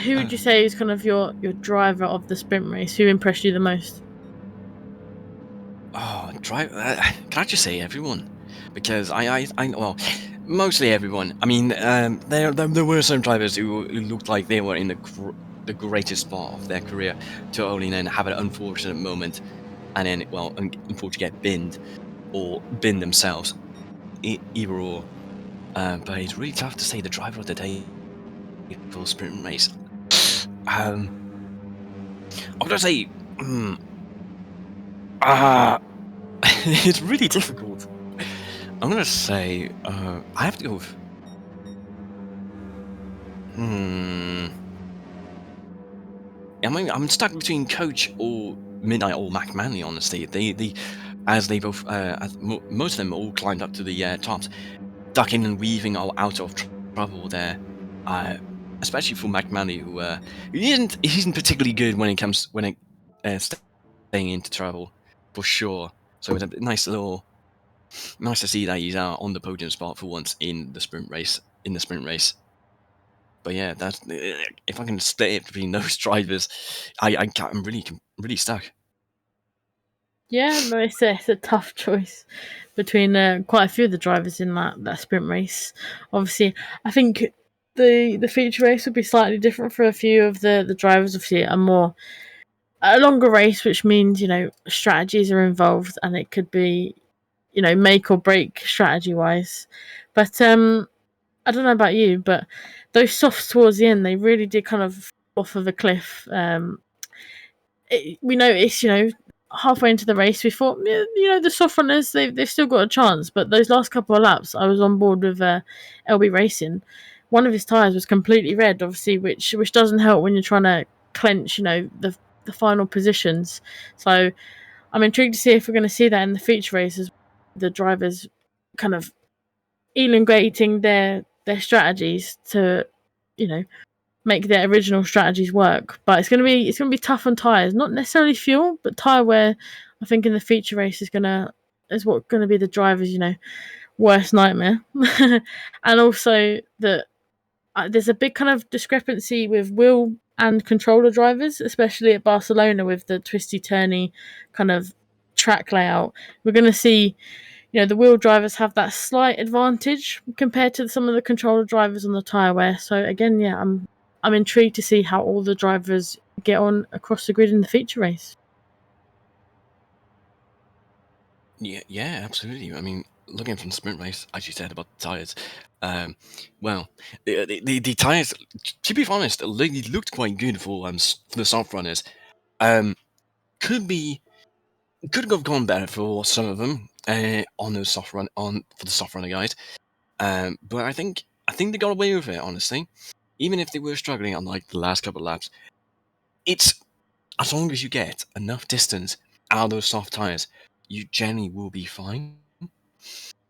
S2: who would you say is kind of your driver of the sprint race? Who impressed you the most?
S3: Can I just say everyone? Because well, mostly everyone. I mean, there were some drivers who looked like they were in the greatest spot of their career to only then have an unfortunate moment, and then, well, unfortunately get binned or bin themselves, either or. But it's really tough to say the driver of the day for sprint race. I'm gonna say, it's really difficult. I'm gonna say, I have to go with. I'm stuck between Coach or Midnight or McManley. Honestly, as they both, most of them all climbed up to the tops, ducking and weaving out of trouble there. Especially for McManley, who isn't particularly good when it staying into trouble, for sure. So it's a nice to see that he's on the podium spot for once in the sprint race. But yeah, that's if I can split it between those drivers, I'm really stuck.
S2: Yeah, no, it's a tough choice between quite a few of the drivers in that sprint race. Obviously, I think the feature race would be slightly different for a few of the drivers. Obviously, a longer race, which means, you know, strategies are involved, and it could be, you know, make or break strategy wise. But I don't know about you, but those softs towards the end, they really did kind of off of a cliff. We noticed, you know, halfway into the race, we thought, yeah, you know, the soft runners, they've still got a chance. But those last couple of laps, I was on board with LB Racing. One of his tyres was completely red, obviously, which doesn't help when you're trying to clench, you know, the final positions. So I'm intrigued to see if we're going to see that in the feature races, the drivers kind of elongating their strategies to, you know, make their original strategies work. But it's gonna be tough on tyres, not necessarily fuel, but tyre wear. I think in the feature race is what's gonna be the driver's, you know, worst nightmare. And also that there's a big kind of discrepancy with wheel and controller drivers, especially at Barcelona with the twisty turny kind of track layout. We're gonna see, you know, the wheel drivers have that slight advantage compared to some of the controller drivers on the tyre wear. So again, yeah, I'm intrigued to see how all the drivers get on across the grid in the feature race.
S3: Yeah, absolutely. I mean, looking from the sprint race, as you said about the tires, well, the tires, to be honest, they looked quite good for the soft runners. Could have gone better for some of them on the soft runner guys. But I think they got away with it, honestly. Even if they were struggling on like the last couple of laps, it's as long as you get enough distance out of those soft tires, you generally will be fine.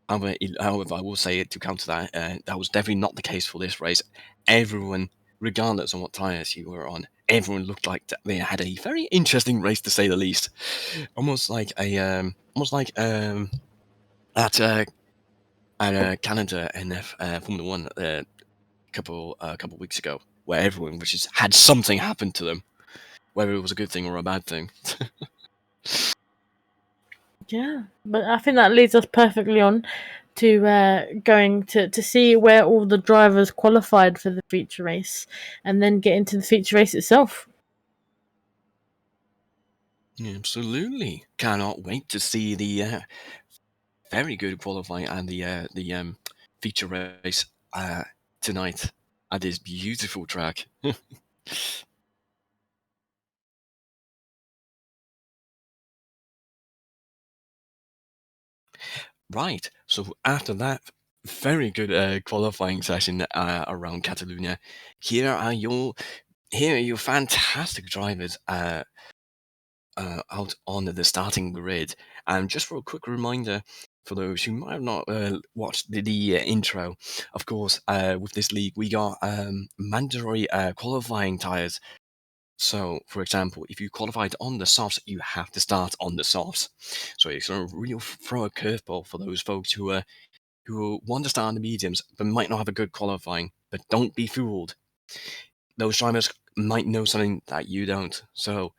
S3: However, I will say it to counter that, that was definitely not the case for this race. Everyone, regardless of what tires you were on, everyone looked like they had a very interesting race, to say the least. Almost like at Canada NF Formula One couple weeks ago, where everyone was just had something happen to them, whether it was a good thing or a bad thing.
S2: Yeah, but I think that leads us perfectly on to going to see where all the drivers qualified for the feature race, and then get into the feature race itself.
S3: Absolutely, cannot wait to see the very good qualifying and the feature race tonight at this beautiful track. Right, so after that very good qualifying session around Catalonia, here are your fantastic drivers out on the starting grid. And just for a quick reminder, for those who might have not watched the intro, of course, with this league, we got mandatory qualifying tyres. So, for example, if you qualified on the softs, you have to start on the softs. So it's going to really throw a curveball for those folks who want to start on the mediums but might not have a good qualifying. But don't be fooled. Those drivers might know something that you don't. So,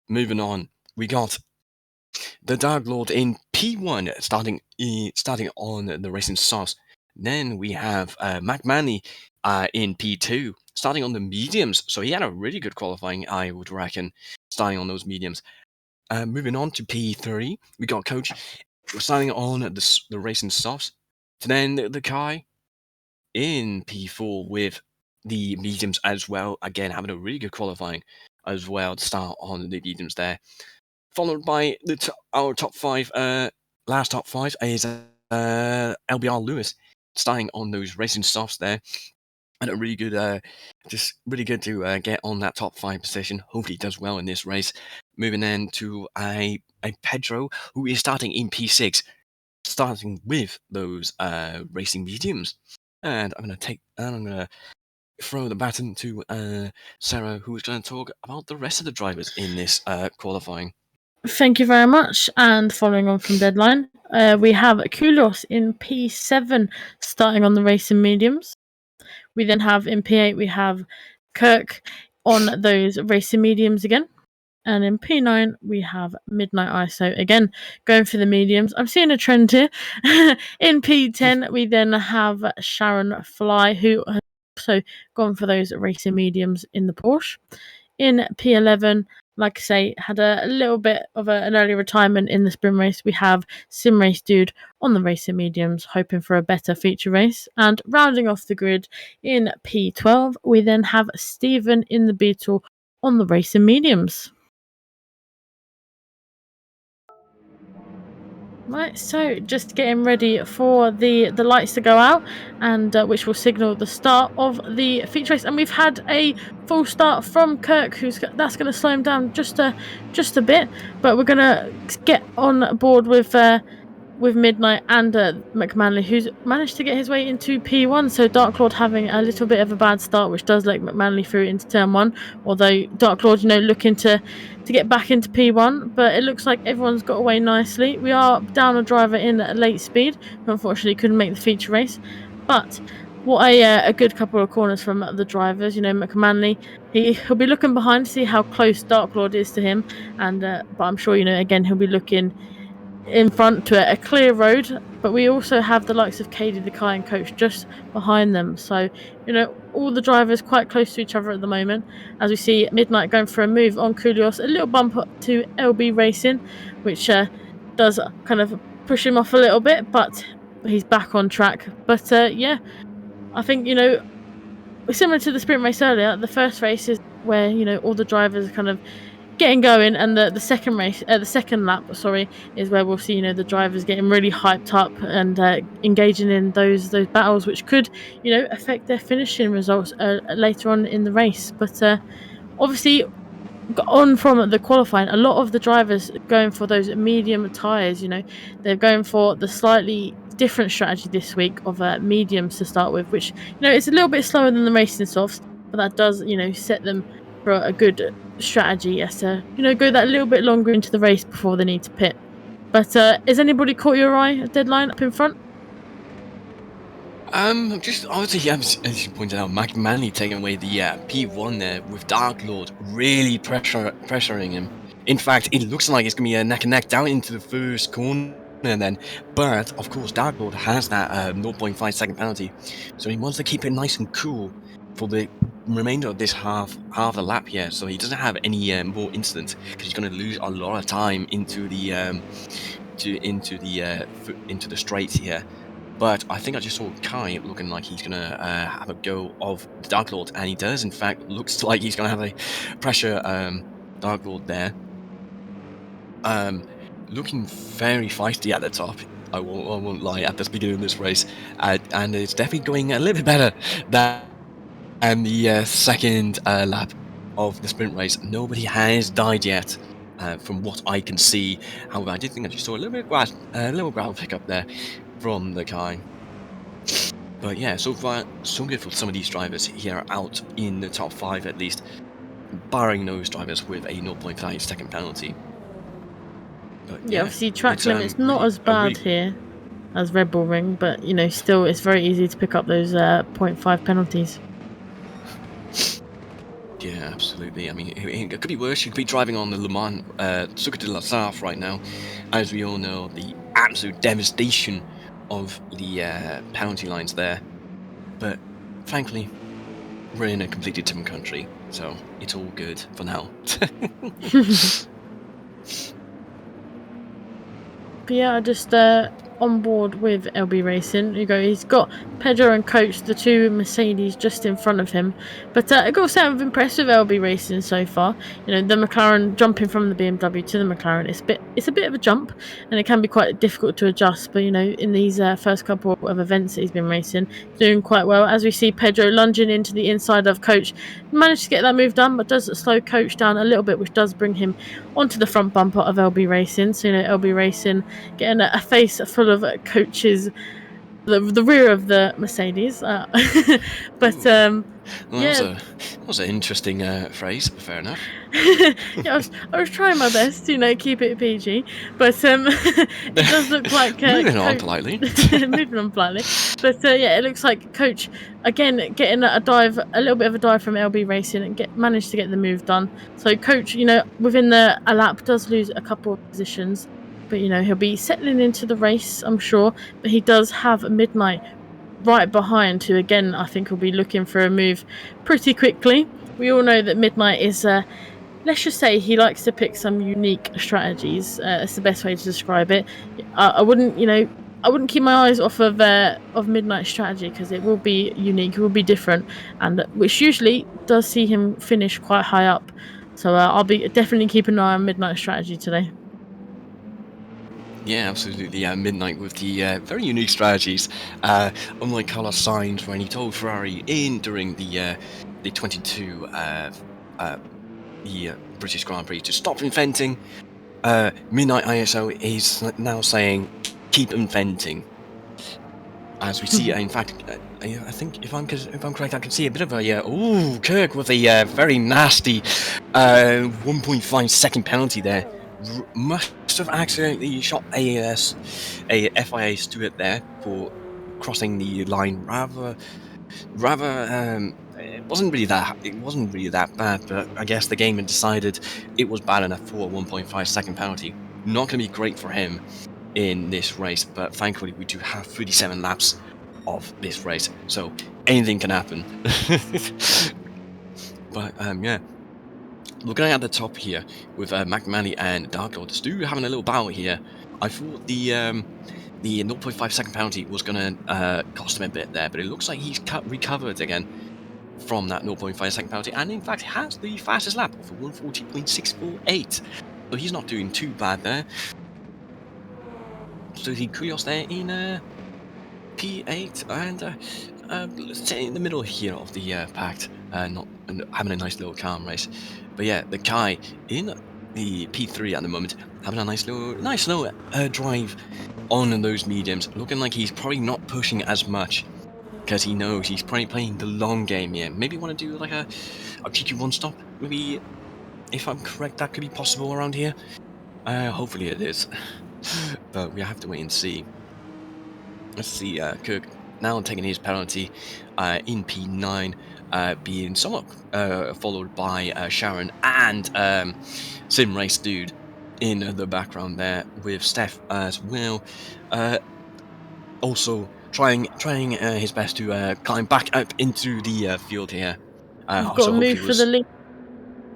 S3: moving on, we got the Dark Lord in P1 starting on the racing softs. Then we have Mclaren in P2 starting on the mediums. So he had a really good qualifying, I would reckon, starting on those mediums. Moving on to P3, we got Coach starting on the racing softs. Then the Kai in P4 with the mediums as well. Again, having a really good qualifying as well to start on the mediums there. Followed by our top five, last top five is LBR Lewis, starting on those racing softs there. And a really good, just really good to get on that top 5 position. Hopefully he does well in this race. Moving then to a Pedro, who is starting in P6, starting with those racing mediums. And I'm gonna throw the baton to Sarah, who is going to talk about the rest of the drivers in this qualifying.
S2: Thank you very much. And following on from Deadline, we have Koulos in P7 starting on the racing mediums. We then have in P8, we have Kirk on those racing mediums again. And in P9, we have Midnight ISO again, going for the mediums. I'm seeing a trend here. In P10, we then have Sharon Fly, who has also gone for those racing mediums in the Porsche. In P11, like I say, had a little bit of an early retirement in the sprint race. We have Sim Race Dude on the racing mediums, hoping for a better feature race. And rounding off the grid in P12, we then have Stephen in the Beetle on the racing mediums. Right, so just getting ready for the lights to go out, and which will signal the start of the feature race. And we've had a full start from Kirk, that's going to slow him down just a bit. But we're going to get on board with Midnight and McManley, who's managed to get his way into P1. So Dark Lord having a little bit of a bad start, which does let McManley through into turn 1. Although Dark Lord, looking to get back into P1, but it looks like everyone's got away nicely. We are down a driver in late speed, who unfortunately couldn't make the feature race. But what a good couple of corners from the drivers. McManley, he'll be looking behind to see how close Dark Lord is to him, and but I'm sure again he'll be looking in front to a clear road. But we also have the likes of Katie the Kai and Coach just behind them, so all the drivers quite close to each other at the moment, as we see Midnight going for a move on Koulios, a little bump up to LB Racing, which does kind of push him off a little bit, but he's back on track. But yeah, I think similar to the sprint race earlier, the first race is where all the drivers are kind of getting going, and the second race, the second lap, is where we'll see the drivers getting really hyped up and engaging in those battles, which could affect their finishing results later on in the race. But obviously, on from the qualifying, a lot of the drivers going for those medium tyres. They're going for the slightly different strategy this week of mediums to start with, which it's a little bit slower than the racing softs, but that does set them for a good strategy, yes, to go that little bit longer into the race before they need to pit. But has anybody caught your eye at deadline up in front?
S3: Just obviously, as you pointed out, Mclaren taking away the P1 there with Dark Lord really pressuring him. In fact, it looks like it's gonna be a neck and neck down into the first corner then. But of course, Dark Lord has that 0.5 second penalty, so he wants to keep it nice and cool for the remainder of this half a lap here, so he doesn't have any more incidents because he's gonna lose a lot of time into the into the straight here. But I think I just saw Kai looking like he's gonna have a go of the Dark Lord, and he does. In fact, looks like he's gonna have a pressure Dark Lord there. Looking very feisty at the top. I won't lie. At the beginning of this race, and it's definitely going a little bit better than the second lap of the sprint race. Nobody has died yet. From what I can see, however, I did think I just saw a little bit of gravel pickup there from the Kai. But yeah, so far, so good for some of these drivers here out in the top 5 at least, barring those drivers with a 0.5 second penalty. But
S2: Yeah, obviously track limit's not
S3: really,
S2: as bad here as Red Bull Ring, but still it's very easy to pick up those 0.5 penalties.
S3: Yeah, absolutely. I mean, it could be worse. You could be driving on the Le Mans Circuit de la Sarthe right now. As we all know, the absolute devastation of the penalty lines there. But thankfully, we're in a completely different country, so it's all good for now.
S2: But yeah, I just on board with LB Racing. He's got Pedro and Coach, the two Mercedes, just in front of him. But I got to say, I'm impressed with LB Racing so far. The McLaren jumping from the BMW to the McLaren, it's a bit of a jump, and it can be quite difficult to adjust. But in these first couple of events that he's been racing, doing quite well. As we see Pedro lunging into the inside of Coach, managed to get that move done, but does slow Coach down a little bit, which does bring him onto the front bumper of LB Racing. So LB Racing getting a face full of Coach's the rear of the Mercedes. But
S3: Well,
S2: yeah,
S3: that was an interesting phrase. Fair enough.
S2: yeah, I was trying my best to keep it PG, but it does look like
S3: moving on politely.
S2: moving on politely. But yeah, it looks like Coach again getting a little bit of a dive from LB Racing and managed to get the move done. So Coach, within a lap does lose a couple of positions, but he'll be settling into the race, I'm sure. But he does have Midnight right behind, who again I think will be looking for a move pretty quickly. We all know that Midnight is let's just say he likes to pick some unique strategies. That's the best way to describe it. I wouldn't keep my eyes off of Midnight's strategy, because it will be unique, it will be different, and which usually does see him finish quite high up. So I'll be definitely keeping an eye on Midnight's strategy today.
S3: Yeah, absolutely. Midnight with the very unique strategies. Unlike Carlos Sainz, when he told Ferrari during the 22 the British Grand Prix to stop inventing, Midnight ISO is now saying keep inventing. As we see, in fact, I think if I'm correct, I can see a bit of a Kirk with a very nasty 1.5 second penalty there. Must have accidentally shot a FIA Stewart there for crossing the line. Rather, it wasn't really that bad, but I guess the game had decided it was bad enough for a 1.5 second penalty. Not going to be great for him in this race, but thankfully we do have 37 laps of this race, so anything can happen. But yeah. Looking at the top here with Mclaren and Dark Lord, Stu having a little battle here. I thought the 0.5 second penalty was going to cost him a bit there, but it looks like he's recovered again from that 0.5 second penalty, and in fact has the fastest lap of 140.648. So he's not doing too bad there. So he Kyrgios there in P8, and let's say in the middle here of the pact, not having a nice little calm race. But yeah, the Kai in the P3 at the moment, having a nice little drive on those mediums, looking like he's probably not pushing as much, because he knows he's probably playing the long game here. Maybe want to do like a cheeky one stop maybe, if I'm correct, that could be possible around here. Hopefully it is. But we have to wait and see. Let's see, Kirk now taking his penalty in P9, being somewhat followed by Sharon and Sim Race Dude in the background there, with Steph as well. Also trying his best to climb back up into the field here.
S2: We've got
S3: So
S2: to move
S3: hopefully
S2: for the lead.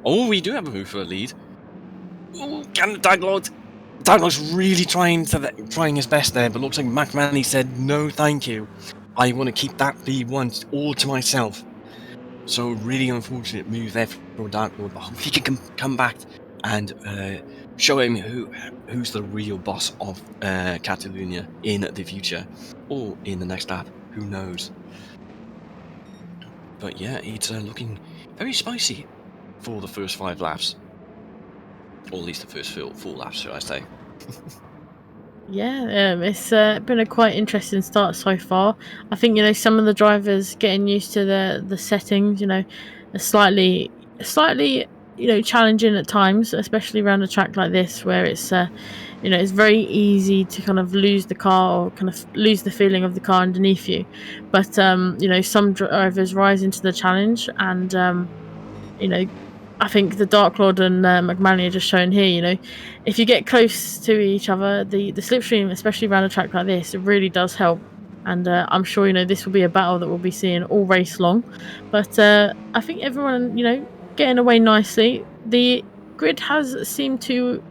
S3: Oh, we do have a move for a lead. Oh, can the Daglord? Daglord's really trying his best there, but looks like McManley said no, thank you. I want to keep that V1 all to myself. So really unfortunate move there for Daglord, but hopefully he can come back and show him who's the real boss of Catalonia in the future, or in the next lap. Who knows? But yeah, it's looking very spicy for the first 5 laps. Or at least the first 4 laps, should I say.
S2: Yeah, it's been a quite interesting start so far. I think, you know, some of the drivers getting used to the settings, you know, are slightly, you know, challenging at times, especially around a track like this where it's, you know, it's very easy to kind of lose the car or kind of lose the feeling of the car underneath you. But, you know, some drivers rise into the challenge and, you know, I think the Dark Lord and McManley are just shown here. You know, if you get close to each other, the slipstream, especially around a track like this, it really does help. And I'm sure, you know, this will be a battle that we'll be seeing all race long. But I think everyone, you know, getting away nicely. The grid has seemed to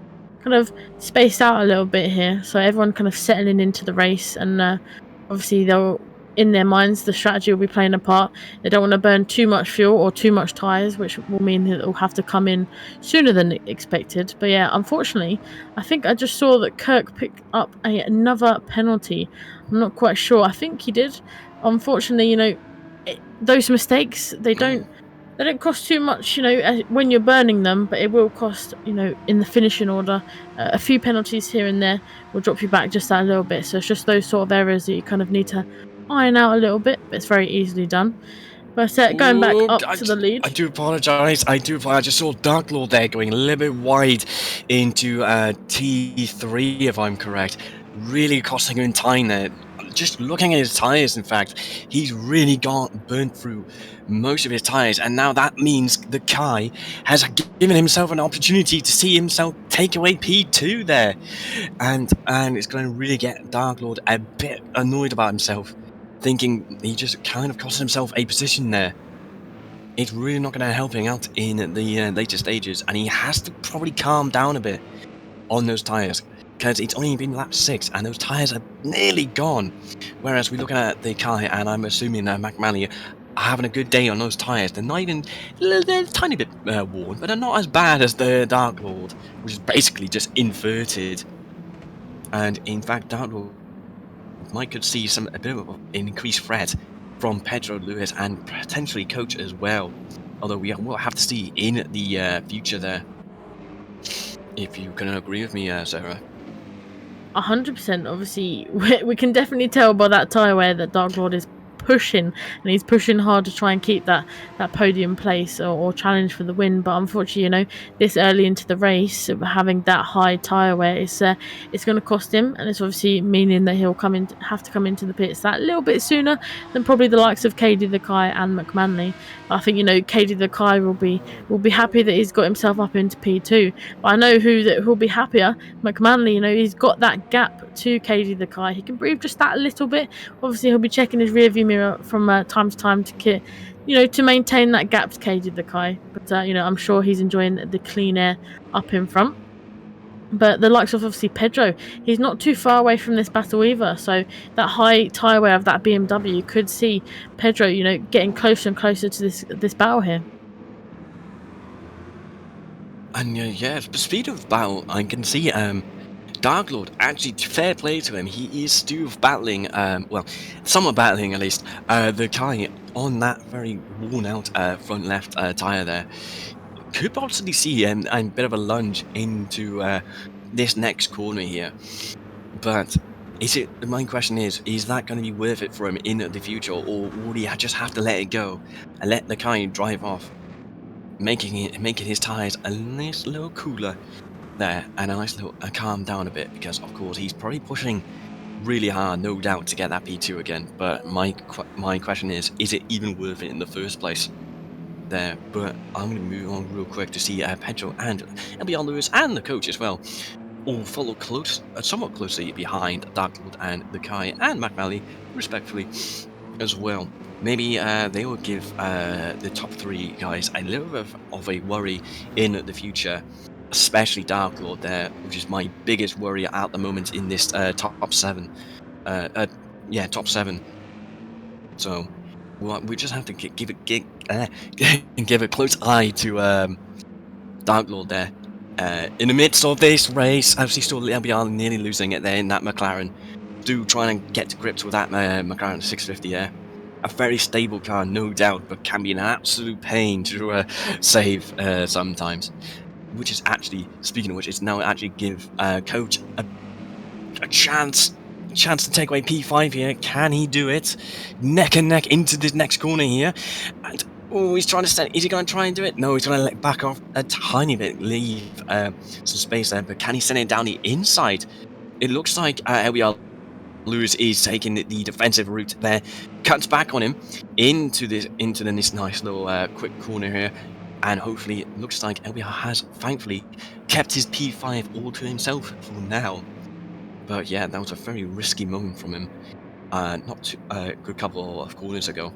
S2: kind of spaced out a little bit here, so everyone kind of settling into the race, and obviously they'll, in their minds, the strategy will be playing a part. They don't want to burn too much fuel or too much tyres, which will mean that it'll have to come in sooner than expected. But yeah, unfortunately, I think I just saw that Kirk picked up another penalty. I'm not quite sure. I think he did. Unfortunately, you know, those mistakes, they don't cost too much, you know, when you're burning them, but it will cost, you know, in the finishing order. A few penalties here and there will drop you back just that little bit. So it's just those sort of errors that you kind of need to iron out a little bit, but it's very easily done. But going back up to the lead.
S3: I do apologise. I just saw Dark Lord there going a little bit wide into T3, if I'm correct. Really costing him time there. Just looking at his tyres, in fact, he's really burnt through most of his tyres, and now that means the Kai has given himself an opportunity to see himself take away P2 there, and it's going to really get Dark Lord a bit annoyed about himself, thinking he just kind of cost himself a position there. It's really not going to help him out in the later stages, and he has to probably calm down a bit on those tyres, because it's only been lap 6 and those tyres are nearly gone. Whereas we're looking at the Kai, and I'm assuming that McManley are having a good day on those tyres. They're not even, they're a tiny bit worn, but they're not as bad as the Dark Lord, which is basically just inverted. And in fact, Dark Lord might could see a bit of an increased threat from Pedro Lewis and potentially Coach as well. Although we will have to see in the future there. If you can agree with me, Sarah.
S2: 100%. Obviously, we can definitely tell by that tyre wear that Dark Lord is pushing, and he's pushing hard to try and keep that podium place or challenge for the win. But unfortunately, you know, this early into the race, having that high tyre wear it's going to cost him, and it's obviously meaning that he'll have to come into the pits that little bit sooner than probably the likes of Cady the Kai and McManley. But I think, you know, Cady the Kai will be happy that he's got himself up into P2. But I know who'll be happier. McManley, you know, he's got that gap to Cady the Kai. He can breathe just that little bit. Obviously, he'll be checking his rearview mirror from time to time to maintain that gap to Cady the Kai. But you know, I'm sure he's enjoying the clean air up in front. But the likes of obviously Pedro, he's not too far away from this battle either. So that high tyre wear of that BMW could see Pedro, you know, getting closer and closer to this battle here.
S3: And yeah, the speed of battle, I can see Dark Lord, actually, fair play to him, he is still battling, well, somewhat battling at least, the Kai on that very worn out front left tyre there. Could possibly see a bit of a lunge into this next corner here. But my question is that going to be worth it for him in the future, or would he just have to let it go and let the Kai drive off? making his tyres a nice little cooler there, and a nice little calm down a bit, because of course he's probably pushing really hard, no doubt, to get that P2 again. But my question is it even worth it in the first place there? But I'm going to move on real quick to see Pedro and LBR Lewis and the coach as well all follow somewhat closely behind Dark Lord and the Kai and Mclaren, respectfully, as well. Maybe they will give the top 3 guys a little bit of a worry in the future, especially Dark Lord there, which is my biggest worry at the moment in this top 7. Top 7. So we just have to give a close eye to Dark Lord there. In the midst of this race, as he saw LBR nearly losing it there in that McLaren, trying to get to grips with that McLaren 650 there. A very stable car, no doubt, but can be an absolute pain to save sometimes. Which is actually, speaking of which, it's now actually give Coach a chance to take away P5 here. Can he do it? Neck and neck into this next corner here. And he's trying to stand. Is he going to try and do it? No, he's going to let back off a tiny bit, leave some space there. But can he send it down the inside? It looks like LBR Lewis is taking the defensive route there. Cuts back on him into this nice little quick corner here. And hopefully, it looks like LBR has thankfully kept his P5 all to himself for now. But yeah, that was a very risky moment from him. A good couple of corners ago.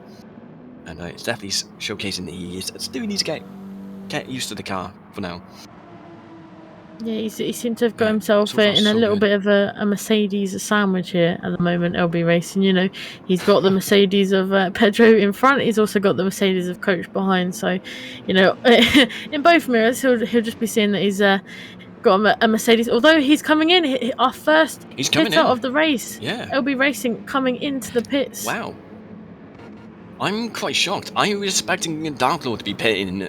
S3: And it's definitely showcasing that he still needs to get used to the car for now.
S2: Yeah, he seemed to have got himself in a little bit of a Mercedes sandwich here at the moment, LB Racing. You know, he's got the Mercedes of Pedro in front. He's also got the Mercedes of Coach behind. So, you know, in both mirrors, he'll just be seeing that he's got a Mercedes. Although he's coming in, our first pit out of the race.
S3: Yeah.
S2: LB Racing coming into the pits.
S3: Wow. I'm quite shocked. I was expecting Dark Lord to be pitting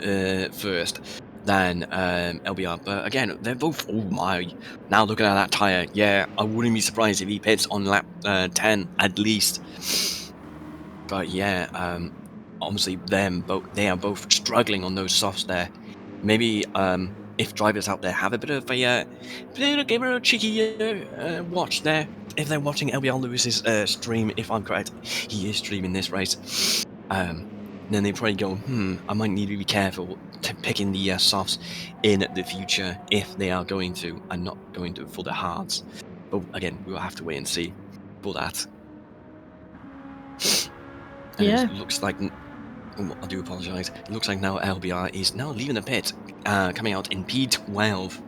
S3: first than LBR, but again, they're both. Oh my! Now looking at that tire, yeah, I wouldn't be surprised if he pits on lap 10 at least. But yeah, obviously they are both struggling on those softs there. Maybe if drivers out there have a bit of a cheeky watch there. If they're watching LBR Lewis's stream, if I'm correct, he is streaming this race. Then they probably go, I might need to be careful picking the softs in the future if they are going to, and not going to for the hards. But again, we'll have to wait and see for that. And
S2: yeah.
S3: It looks like, I do apologise. It looks like now LBR is now leaving the pit, coming out in P12.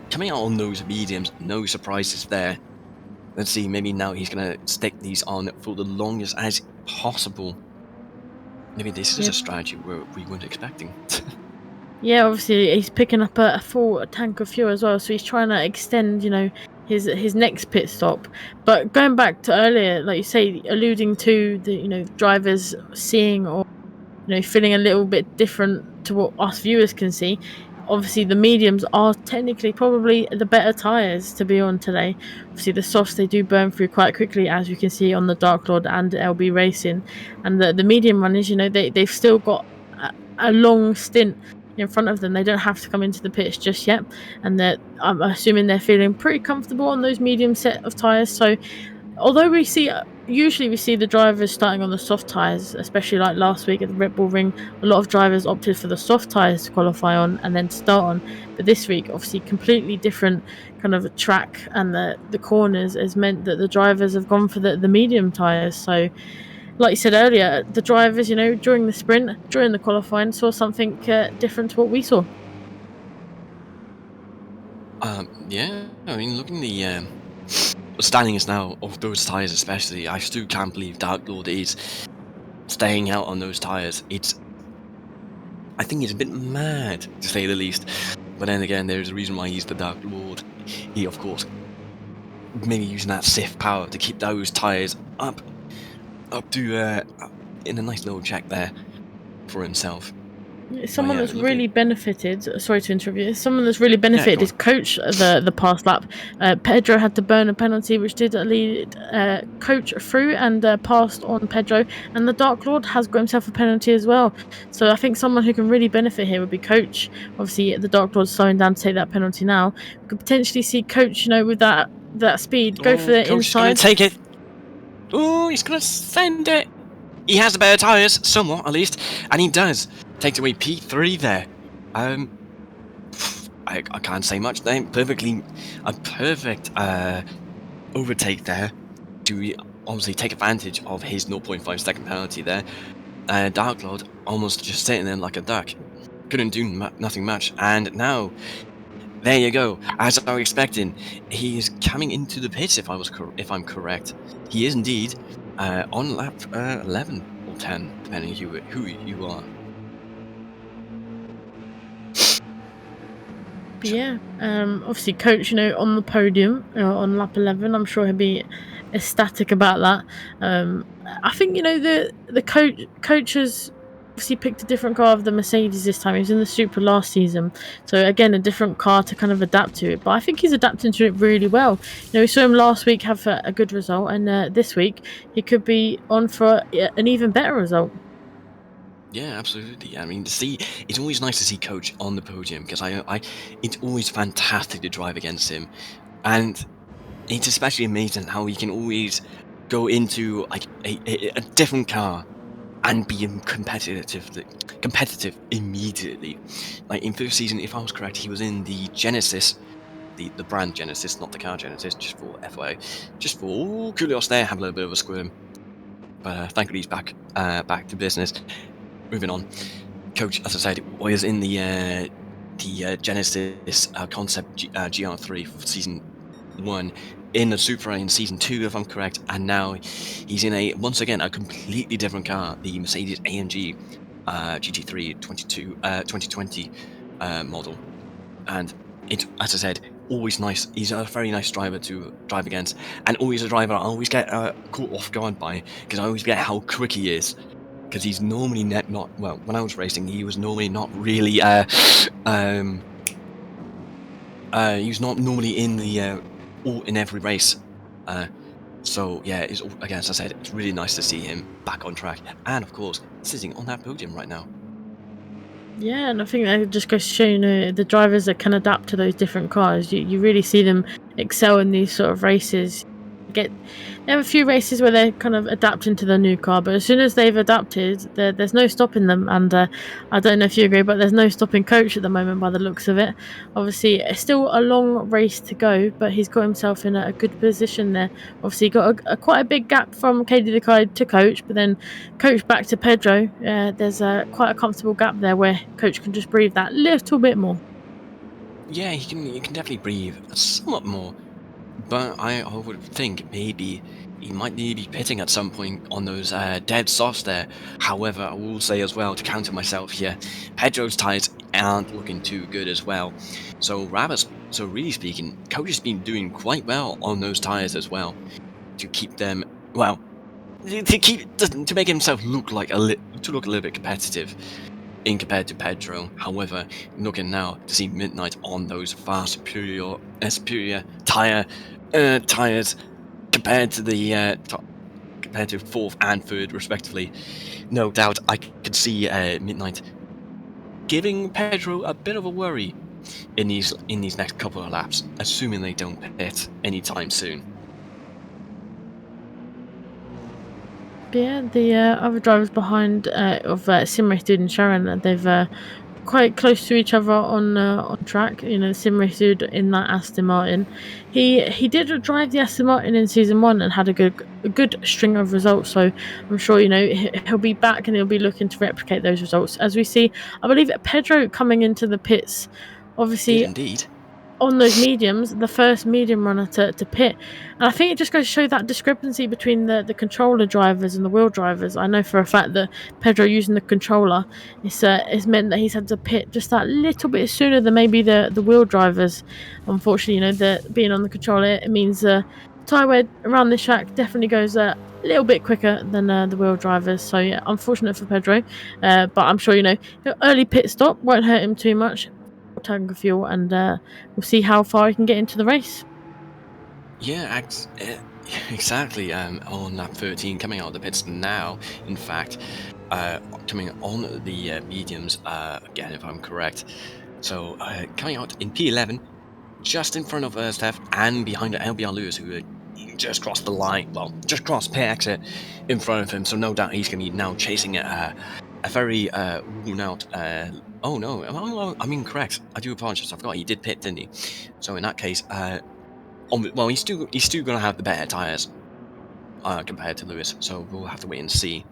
S3: Coming out on those mediums, no surprises there. Let's see, maybe now he's going to stick these on for the longest as possible. Maybe this is a strategy we weren't expecting.
S2: Yeah, obviously he's picking up a full tank of fuel as well, so he's trying to extend, you know, his next pit stop. But going back to earlier, like you say, alluding to the, you know, drivers seeing or, you know, feeling a little bit different to what us viewers can see. Obviously, the mediums are technically probably the better tyres to be on today. Obviously, the softs, they do burn through quite quickly, as you can see on the Dark Lord and LB Racing. And the medium runners, you know, they've still got a long stint in front of them. They don't have to come into the pits just yet. And I'm assuming they're feeling pretty comfortable on those medium set of tyres. So, although usually we see the drivers starting on the soft tyres, especially like last week at the Red Bull Ring, a lot of drivers opted for the soft tyres to qualify on and then to start on. But this week, obviously, completely different kind of a track, and the corners has meant that the drivers have gone for the medium tyres. So, like you said earlier, the drivers, you know, during the sprint, during the qualifying, saw something different to what we saw.
S3: Yeah, I mean, looking the standings now of those tyres especially, I still can't believe Dark Lord is staying out on those tyres. I think it's a bit mad, to say the least. But then again, there's a reason why he's the Dark Lord. He, of course, maybe using that SIF power to keep those tyres up to in a nice little check there for himself.
S2: Someone
S3: yeah,
S2: that's
S3: looking.
S2: really benefited. Sorry to interrupt you. Someone that's really benefited is Coach the past lap. Pedro had to burn a penalty, which did lead Coach through and passed on Pedro. And the Dark Lord has got himself a penalty as well. So I think someone who can really benefit here would be Coach. Obviously, the Dark Lord's slowing down to take that penalty now. We could potentially see Coach, with that speed, go for the
S3: Coach is going
S2: inside.
S3: to take it. Oh, he's going to send it. He has the better tyres, somewhat at least, and he does. Takes away P3 there. I can't say much there. A perfect overtake there to obviously take advantage of his 0.5 second penalty there. Dark Lord almost just sitting there like a duck. Couldn't do nothing much, and now there you go. As I was expecting, he is coming into the pits. If I'm correct, he is indeed on lap 11 or 10, depending who you are.
S2: Yeah, obviously, Coach, on the podium on lap 11. I'm sure he'll be ecstatic about that. I think the coach has obviously picked a different car of the Mercedes this time. He was in the Supra last season, so again a different car to kind of adapt to it. But I think he's adapting to it really well. We saw him last week have a good result, and this week he could be on for an even better result.
S3: Yeah, absolutely. I mean, it's always nice to see Coach on the podium because it's always fantastic to drive against him, and it's especially amazing how he can always go into like a different car and be competitive immediately. Like in first season, if I was correct, he was in the Genesis, the brand Genesis, not the car Genesis, just for FYI, just for Kulios there, have a little bit of a squirm. But thankfully he's back to business. Moving on, Coach, as I said, was in the Genesis concept GR3 for season 1, in the Supra in season 2, if I'm correct, and now he's in once again a completely different car, the Mercedes AMG GT3 2020 model, and it, as I said, always nice. He's a very nice driver to drive against, and always a driver I always get caught off guard by, because I always forget how quick he is. Because he's normally not well. When I was racing, he was normally not really. He was not normally in the in every race. So yeah, again, as I said, it's really nice to see him back on track, and of course, sitting on that podium right now.
S2: Yeah, and I think that just goes to show, the drivers that can adapt to those different cars. You really see them excel in these sort of races. They have a few races where they're kind of adapting to the new car, but as soon as they've adapted, there's no stopping them. And I don't know if you agree, but there's no stopping Coach at the moment by the looks of it. Obviously, it's still a long race to go, but he's got himself in a good position there. Obviously, got quite a big gap from KD the Guide to Coach, but then Coach back to Pedro. There's quite a comfortable gap there where Coach can just breathe that little bit more.
S3: Yeah, he can definitely breathe somewhat more. But I would think maybe he might need to be pitting at some point on those dead softs there. However, I will say as well, to counter myself here, Pedro's tyres aren't looking too good as well. So really speaking, Coach has been doing quite well on those tyres as well, to keep them, well, to make himself look like a little bit competitive in compared to Pedro. However, looking now to see Midnight on those far superior tires compared to the compared to fourth and third respectively, no doubt I could see Midnight giving Pedro a bit of a worry in these next couple of laps, assuming they don't pit anytime soon.
S2: Yeah, the other drivers behind of Simrace Dude and Sharon, they've quite close to each other on track. Simrace Dude in that Aston Martin, he did drive the Aston Martin in season 1 and had a good string of results. So I'm sure he'll be back and he'll be looking to replicate those results. As we see, I believe Pedro coming into the pits, obviously.
S3: Indeed.
S2: On those mediums, the first medium runner to pit. And I think it just goes to show that discrepancy between the controller drivers and the wheel drivers. I know for a fact that Pedro using the controller, it's meant that he's had to pit just that little bit sooner than maybe the wheel drivers. Unfortunately, the being on the controller, it means tyre wear around this track definitely goes a little bit quicker than the wheel drivers. So yeah, unfortunate for Pedro, but I'm sure early pit stop won't hurt him too much. Tank of fuel, and we'll see how far he can get into the race.
S3: Yeah, exactly. On lap 13, coming out of the pits now, in fact, coming on the mediums, again, if I'm correct. So, coming out in P11, just in front of Steph and behind LBR Lewis, who just crossed the line, well, just crossed pit exit in front of him. So, no doubt he's going to be now chasing a very worn out. Oh no, I'm incorrect. I do apologize. I forgot he did pit, didn't he? So, in that case, well, he's still going to have the better tires compared to Lewis, so we'll have to wait and see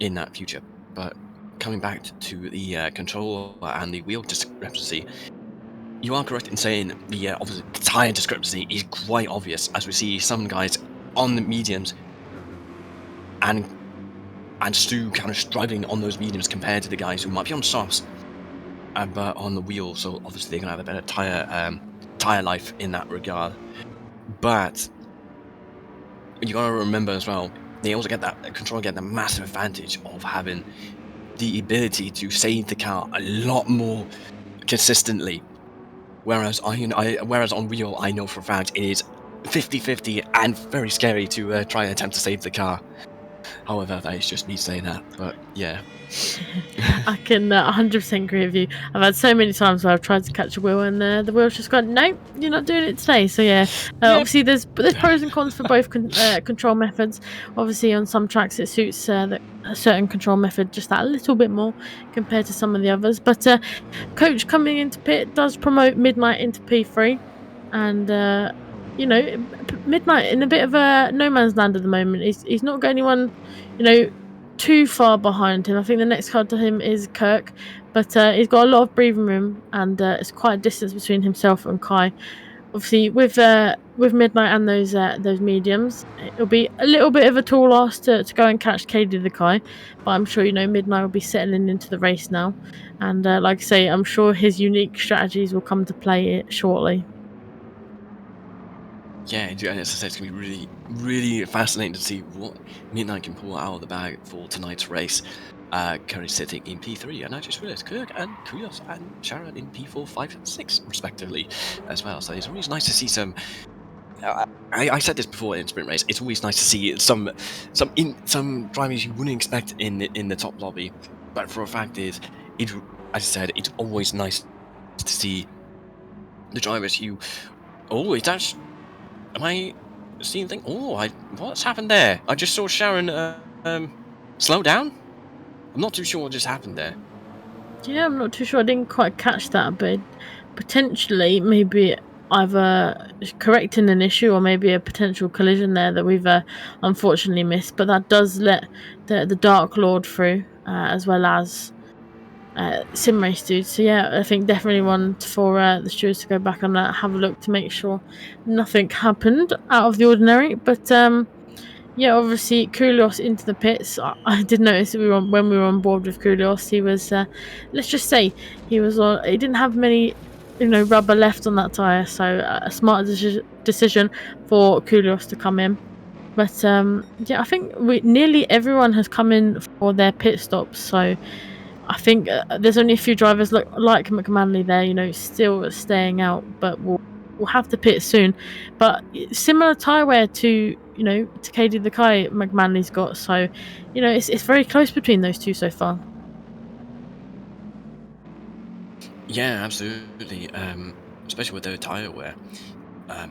S3: in that future. But coming back to the control and the wheel discrepancy, you are correct in saying the obviously tire discrepancy is quite obvious, as we see some guys on the mediums and Stu kind of struggling on those mediums compared to the guys who might be on softs, but on the wheel. So obviously they're going to have a better tire life in that regard. But you gotta remember as well, they also get the massive advantage of having the ability to save the car a lot more consistently. Whereas whereas on wheel, I know for a fact it is 50-50 and very scary to try and attempt to save the car. However, that is just me saying that, but yeah.
S2: I can 100% agree with you. I've had so many times where I've tried to catch a wheel and the wheel's just gone, nope, you're not doing it today. So yeah, obviously there's pros and cons for both control methods. Obviously on some tracks it suits a certain control method just that little bit more compared to some of the others. But Coach coming into pit does promote Midnight into P3, and Midnight in a bit of a no man's land at the moment. He's not got anyone, too far behind him. I think the next car to him is Kirk, but he's got a lot of breathing room, and it's quite a distance between himself and Kai. Obviously, with Midnight and those mediums, it'll be a little bit of a tall ask to go and catch Katie the Kai, but I'm sure Midnight will be settling into the race now, and like I say, I'm sure his unique strategies will come to play shortly.
S3: Yeah, and as I said, it's going to be really, really fascinating to see what Midnight can pull out of the bag for tonight's race. Curry sitting in P3, and I just realised Kirk and Kudos and Sharon in P4, 5, and 6, respectively, as well. So it's always nice to see some. I said this before in sprint race. It's always nice to see some drivers you wouldn't expect in the top lobby. But for a fact is, as I said, it's always nice to see the drivers you. Oh, that's. Am I seeing thing? Oh, what's happened there? I just saw Sharon slow down. I'm not too sure what just happened there.
S2: Yeah, I'm not too sure. I didn't quite catch that, but potentially maybe either correcting an issue or maybe a potential collision there that we've unfortunately missed. But that does let the Dark Lord through, as well as sim race dude. So yeah, I think definitely one for the stewards to go back and have a look to make sure nothing happened out of the ordinary. But yeah, obviously Koulios into the pits. I did notice that when we were on board with Koulios, he was let's just say he didn't have many rubber left on that tyre, so a smart decision for Koulios to come in. But yeah, I think nearly everyone has come in for their pit stops, so I think there's only a few drivers like McManley there, still staying out, but we'll have to pit soon. But similar tyre wear to Katie the Kai McManley's got, so it's very close between those two so far.
S3: Yeah, absolutely. Especially with their tyre wear,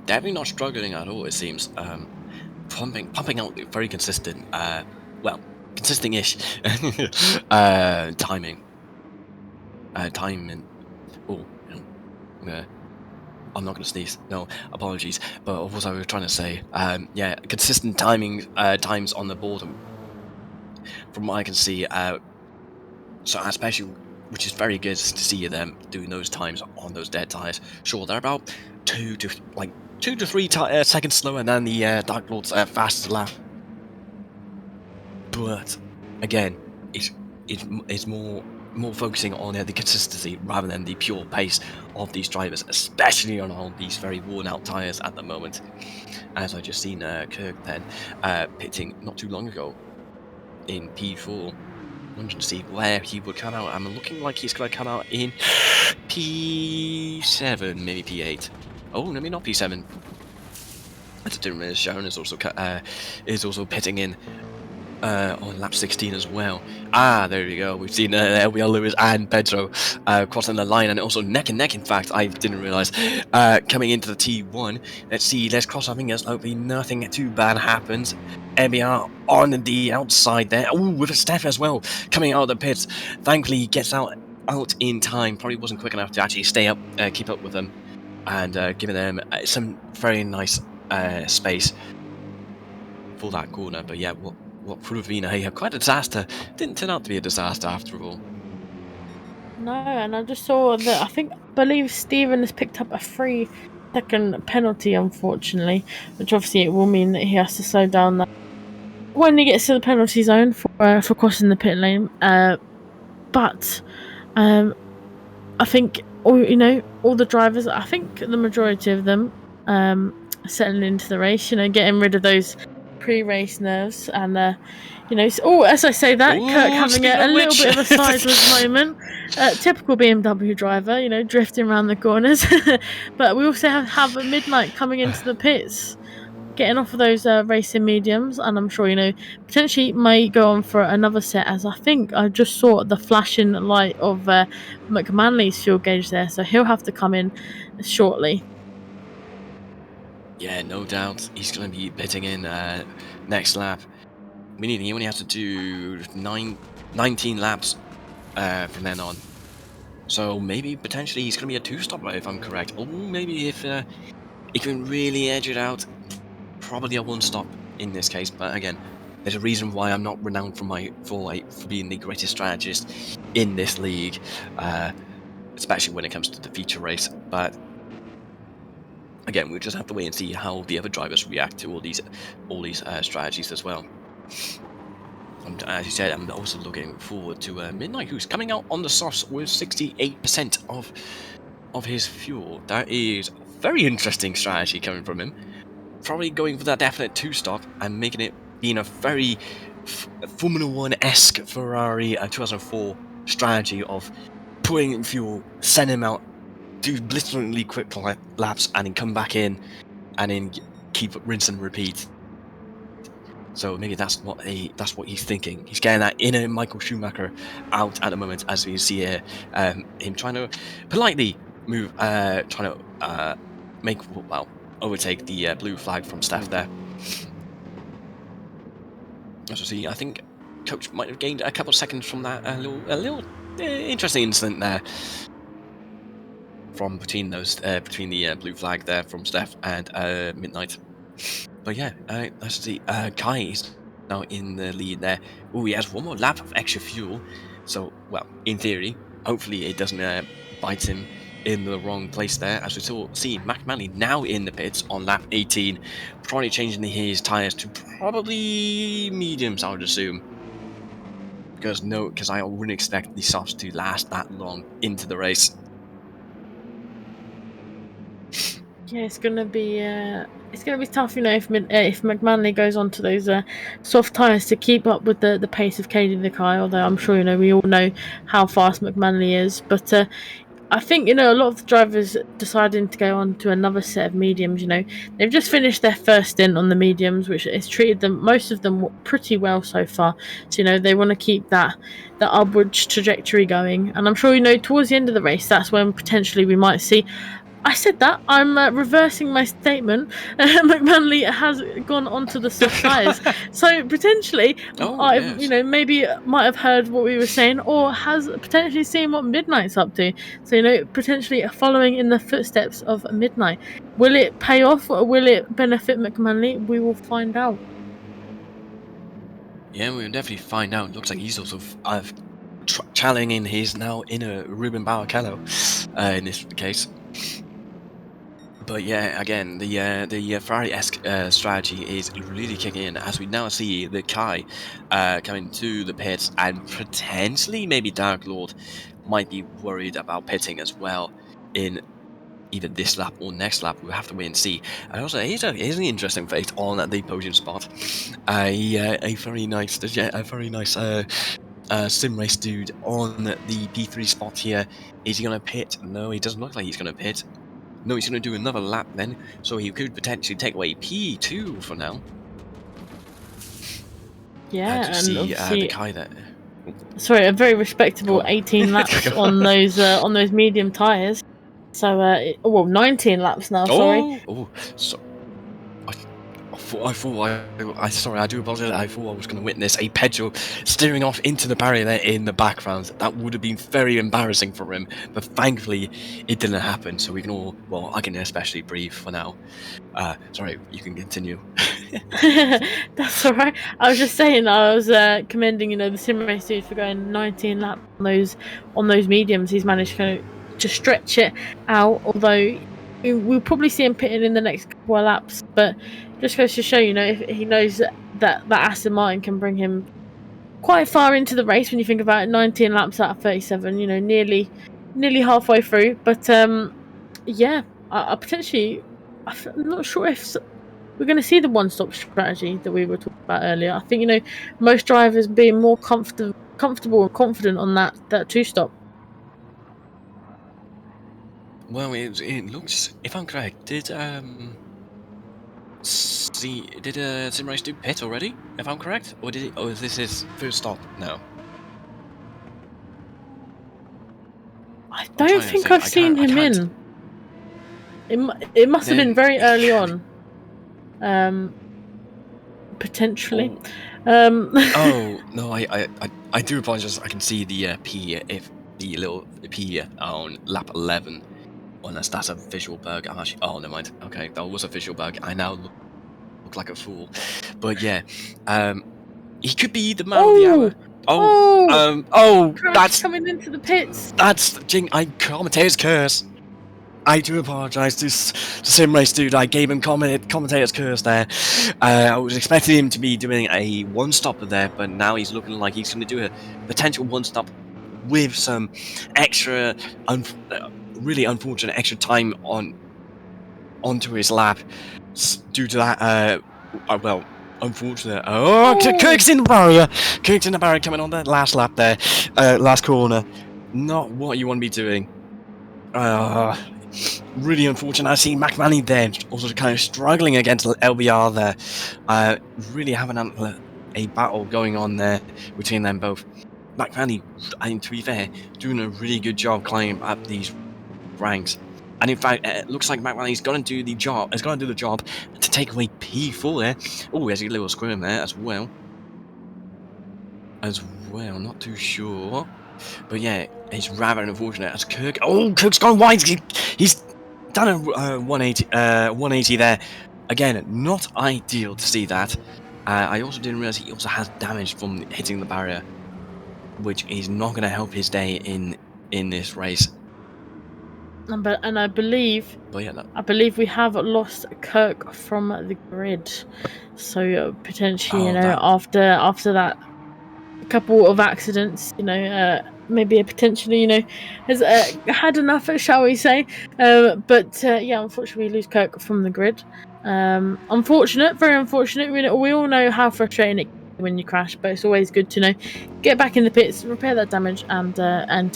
S3: definitely not struggling at all. It seems pumping out very consistent. Consistent-ish timing. Timing. Oh, I'm not gonna sneeze. No, apologies. But what was I trying to say? Yeah, consistent timing times on the board. From what I can see, so especially, which is very good to see them doing those times on those dead tires. Sure, they're about 2 to 3 seconds slower than the Dark Lord's fastest lap. But again, it's more more focusing on the consistency rather than the pure pace of these drivers, especially on all these very worn-out tyres at the moment. As I just seen Kirk then pitting not too long ago in P4. Wanted to see where he would come out. I'm looking like he's going to come out in P7, maybe P8. Oh, maybe not P7. That's a different. Sharon is also pitting in on lap 16 as well. Ah, there we go. We've seen there we are, Lewis and Pedro crossing the line, and also neck and neck. In fact, I didn't realise coming into the T1. Let's see. Let's cross our fingers. Hopefully, nothing too bad happens. MBR on the outside there. Oh, with a Steph as well coming out of the pits. Thankfully, he gets out in time. Probably wasn't quick enough to actually stay up, keep up with them, and giving them some very nice space for that corner. But yeah, what could have been quite a disaster didn't turn out to be a disaster after all.
S2: No, and I just saw that I believe Steven has picked up a 3-second penalty, unfortunately, which obviously it will mean that he has to slow down that when he gets to the penalty zone for crossing the pit lane. But I think all the drivers, I think the majority of them settling into the race, getting rid of those pre-race nerves, and as I say that,
S3: Ooh,
S2: Kirk having a little bit of a sideless moment, typical BMW driver, drifting around the corners. But we also have a Midnight coming into the pits, getting off of those racing mediums, and I'm sure potentially may go on for another set, as I think I just saw the flashing light of McManley's fuel gauge there, so he'll have to come in shortly.
S3: Yeah, no doubt he's going to be pitting in next lap, meaning he only has to do 19 laps from then on. So maybe potentially he's going to be a two-stopper if I'm correct. Or maybe if he can really edge it out, probably a one-stop in this case. But again, there's a reason why I'm not renowned for being the greatest strategist in this league, especially when it comes to the feature race. But again, we'll just have to wait and see how the other drivers react to all these strategies as well. And as you said, I'm also looking forward to Midnight, who's coming out on the softs with 68% of his fuel. That is a very interesting strategy coming from him. Probably going for that definite two-stop and making it being a very Formula 1-esque Ferrari 2004 strategy of putting in fuel, send him out, do blisteringly quick laps, and then come back in, and then keep rinse and repeat. So maybe that's what he's thinking. He's getting that inner Michael Schumacher out at the moment, as we see here, him trying to politely move, trying to overtake the blue flag from Steph there. As we see, I think Coach might have gained a couple of seconds from that a little interesting incident there. From between the blue flag there from Steph and Midnight. But yeah, let's see. Kai is now in the lead there. Oh, he has one more lap of extra fuel. So, well, in theory, hopefully it doesn't bite him in the wrong place there. As we see McManley now in the pits on lap 18, probably changing his tyres to probably mediums, I would assume. Because I wouldn't expect the softs to last that long into the race.
S2: Yeah, it's gonna be tough, if McManley goes onto those soft tyres to keep up with the pace of Katie the Kai. Although I'm sure we all know how fast McManley is, but I think a lot of the drivers deciding to go on to another set of mediums. They've just finished their first stint on the mediums, which has treated most of them pretty well so far. So they want to keep that upwards trajectory going, and I'm sure towards the end of the race, that's when potentially we might see. I said that. I'm reversing my statement. McManley has gone onto the soft tyres, so potentially, maybe might have heard what we were saying, or has potentially seen what Midnight's up to. So potentially following in the footsteps of Midnight. Will it pay off, or will it benefit McManley? We will find out.
S3: Yeah, we'll definitely find out. Looks like he's also challenging his now inner Ruben Barrichello in this case. But yeah, again, the Ferrari-esque strategy is really kicking in as we now see the Kai coming to the pits, and potentially maybe Dark Lord might be worried about pitting as well in either this lap or next lap. We'll have to wait and see. And also, here's an interesting fate on the podium spot. A very nice sim race dude on the P3 spot here. Is he going to pit? No, he doesn't look like he's going to pit. No, he's going to do another lap then, so he could potentially take away P2 for now.
S2: Yeah,
S3: to
S2: and
S3: see the
S2: obviously,
S3: Kai there.
S2: sorry, a very respectable
S3: Go on.
S2: 18 laps
S3: Go
S2: on those medium tyres. So, well, 19 laps now. Sorry.
S3: So sorry, I do apologize. I thought I was going to witness a Pedro steering off into the barrier there in the background. That would have been very embarrassing for him, but thankfully it didn't happen. So we can all, well, I can especially breathe for now. Sorry, you can continue.
S2: That's all right. I was just saying, I was commending, the sim race dude for going 19 laps on those mediums. He's managed to stretch it out. Although we'll probably see him pitting in the next couple of laps, but just goes to show, if he knows that Aston Martin can bring him quite far into the race. When you think about it, 19 laps out of 37, nearly halfway through. But yeah, I potentially, I'm not sure if we're going to see the one-stop strategy that we were talking about earlier. I think most drivers being more comfortable and confident on that two-stop.
S3: Well, it looks, if I'm correct, did sim race do pit already? If I'm correct, or is this his first stop? No.
S2: I don't think I've seen him in. It must have been very early on. Potentially.
S3: Oh no, I do apologize. I can see the the little P on lap 11. Unless that's a visual bug. I'm actually. Oh, never mind. Okay, that was a visual bug. I now look like a fool. But yeah, he could be the man of the hour. That's
S2: coming into the pits.
S3: That's commentator's curse. I do apologise to sim race dude. I gave him commentator's curse there. I was expecting him to be doing a one-stopper there, but now he's looking like he's going to do a potential one-stop with some extra, really unfortunate extra time onto his lap due to that. Well, unfortunate. Kirk's in the barrier. Kirk's in the barrier coming on that last lap there, last corner. Not what you want to be doing. Really unfortunate. I see Mclaren there, also kind of struggling against LBR there. Really having a battle going on there between them both. Mclaren, I think, to be fair, doing a really good job climbing up these ranks. And in fact, it looks like Mclaren's going to do the job. It's going to do the job to take away P4 there. Oh, there's a little squirm there as well. Not too sure. But yeah, it's rather unfortunate as Kirk. Oh, Kirk's gone wide. He's done a 180 there. Again, not ideal to see that. I also didn't realize he also has damage from hitting the barrier, which is not going to help his day in this race.
S2: And I believe, we have lost Kirk from the grid. So potentially, after that couple of accidents, maybe potentially, has had enough, shall we say? But yeah, unfortunately, we lose Kirk from the grid. Unfortunate, very unfortunate. We all know how frustrating it can be when you crash, but it's always good to get back in the pits, repair that damage, and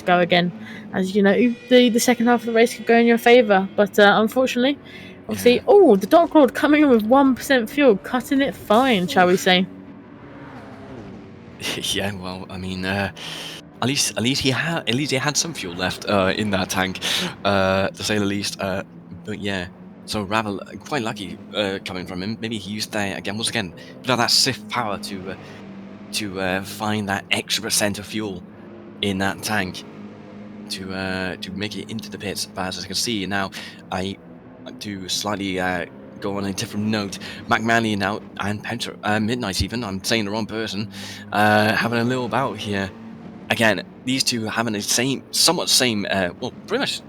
S2: go again. As the second half of the race could go in your favour, but unfortunately, obviously, the Dark Lord coming in with 1% fuel, cutting it fine, shall we say?
S3: Yeah, well, I mean, at least he had some fuel left in that tank, to say the least. But yeah, so rather quite lucky coming from him. Maybe he used that again, bit of that Sith power to find that extra percent of fuel in that tank to make it into the pits. But as I can see now, I do slightly go on a different note. Mclaren now and Midnight even. I'm saying the wrong person. Having a little bout here. again, these two having the somewhat same, well, pretty much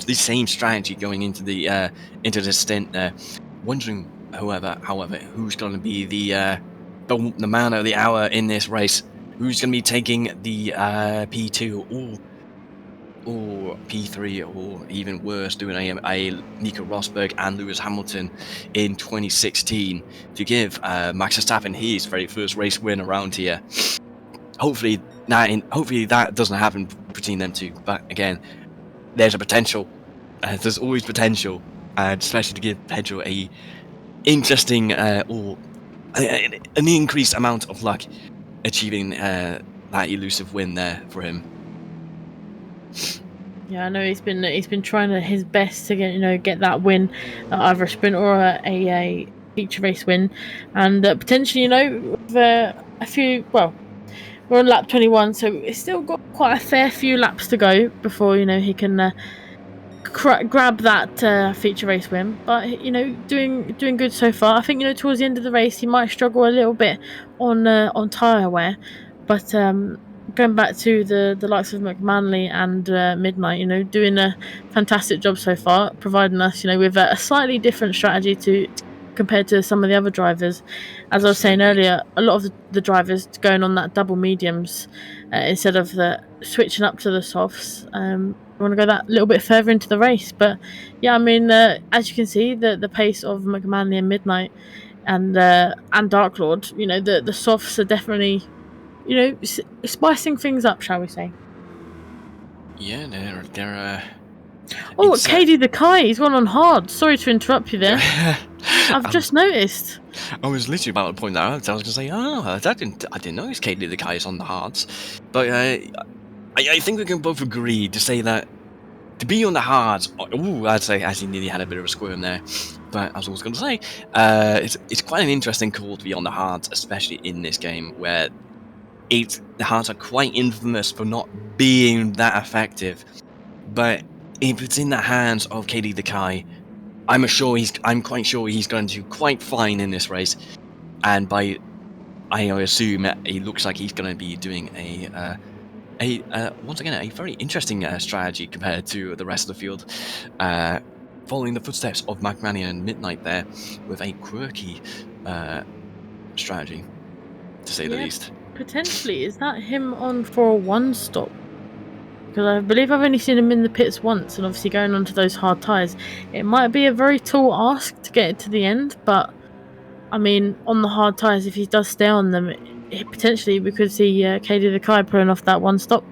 S3: the same strategy going into the stint there. Wondering, however, who's going to be the man of the hour in this race? Who's going to be taking the P2 or P3, or even worse, doing a Nico Rosberg and Lewis Hamilton in 2016 to give Max Verstappen his very first race win around here. Hopefully that doesn't happen between them two. But again, there's a potential. There's always potential, and especially to give Pedro a interesting or an increased amount of luck achieving that elusive win there for him.
S2: Yeah, I know he's been trying his best to get that win, either a sprint or a feature race win, and potentially with a few. Well, we're on lap 21, so it's still got quite a fair few laps to go before he can grab that feature race win. But doing good so far. I think towards the end of the race he might struggle a little bit on tyre wear, but going back to the likes of McManley and Midnight, doing a fantastic job so far, providing us with a slightly different strategy to compared to some of the other drivers. As I was saying earlier, a lot of the drivers going on that double mediums instead of switching up to the softs. I want to go that little bit further into the race, but yeah, I mean, as you can see, the pace of McManley and Midnight and Dark Lord, the softs are definitely spicing things up, shall we say?
S3: Yeah, they're
S2: Oh, KD the Kai, he's gone on hard. Sorry to interrupt you there. I've just noticed.
S3: I was literally about to point that out. I was going to say, I didn't notice KD the Kai is on the hards, but I think we can both agree to say that to be on the hards, I'd say as he nearly had a bit of a squirm there. But as I was going to say, it's quite an interesting call to be on the hards, especially in this game where the hards are quite infamous for not being that effective. But if it's in the hands of KD the Kai, I'm quite sure he's going to do quite fine in this race. And I assume it looks like he's going to be doing once again a very interesting strategy compared to the rest of the field, following the footsteps of McManley and Midnight there with a quirky strategy, to say the least.
S2: Potentially, is that him on for a one stop? Because I believe I've only seen him in the pits once, and obviously going onto those hard tyres, it might be a very tall ask to get it to the end, but I mean, on the hard tyres, if he does stay on them, potentially we could see KD the Kai pulling off that one stop.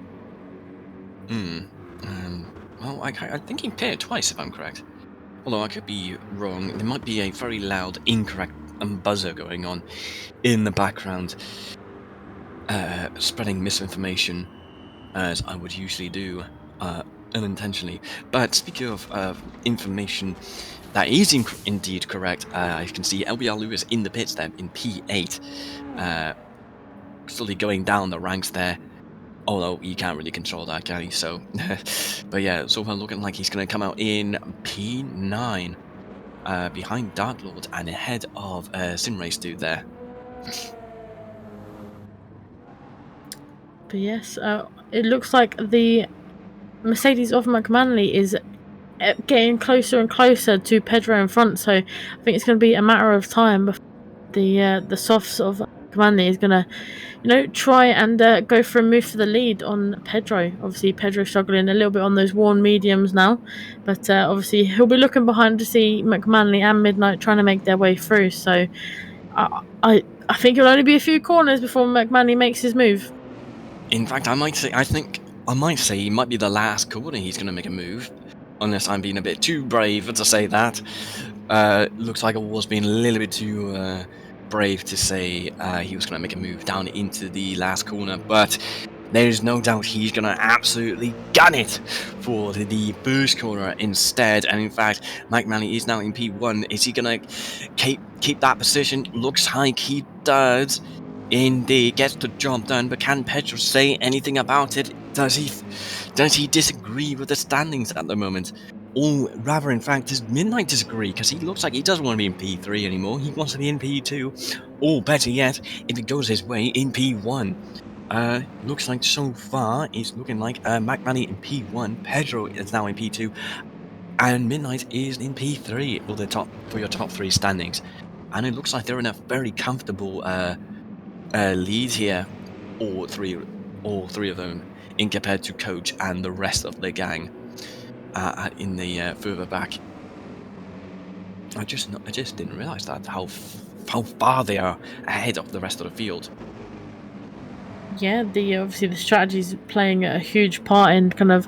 S3: Well, I think he pitted twice, if I'm correct. Although I could be wrong. There might be a very loud, incorrect buzzer going on in the background, spreading misinformation, as I would usually do, unintentionally. But speaking of information that is indeed correct, you can see LBR Lewis in the pits there in P8, slowly going down the ranks there. Although you can't really control that, can you? So, but yeah, so far looking like he's going to come out in P9, behind Dark Lord and ahead of Sim Race dude there.
S2: But yes, it looks like the Mercedes of McManley is getting closer and closer to Pedro in front. So I think it's going to be a matter of time before the softs of McManley is going to, try and go for a move for the lead on Pedro. Obviously, Pedro struggling a little bit on those worn mediums now, but obviously he'll be looking behind to see McManley and Midnight trying to make their way through. So I think it'll only be a few corners before McManley makes his move.
S3: In fact, I might say he might be the last corner he's going to make a move, unless I'm being a bit too brave to say that. Looks like I was being a little bit too brave to say he was going to make a move down into the last corner, but there's no doubt he's going to absolutely gun it for the first corner instead. And in fact, McManley is now in P1. Is he going to keep that position? Looks like he does. Indeed, gets the job done, but can Pedro say anything about it? Does he disagree with the standings at the moment? Or rather, in fact, does Midnight disagree? Because he looks like he doesn't want to be in P3 anymore. He wants to be in P2. Or better yet, if it goes his way, in P1. Looks like so far it's looking like Mclaren in P1, Pedro is now in P2, and Midnight is in P3 for your top three standings. And it looks like they're in a very comfortable lead here, all three of them, in compared to Coach and the rest of the gang in the further back. I just didn't realize that how far they are ahead of the rest of the field.
S2: Yeah, obviously the strategy is playing a huge part in kind of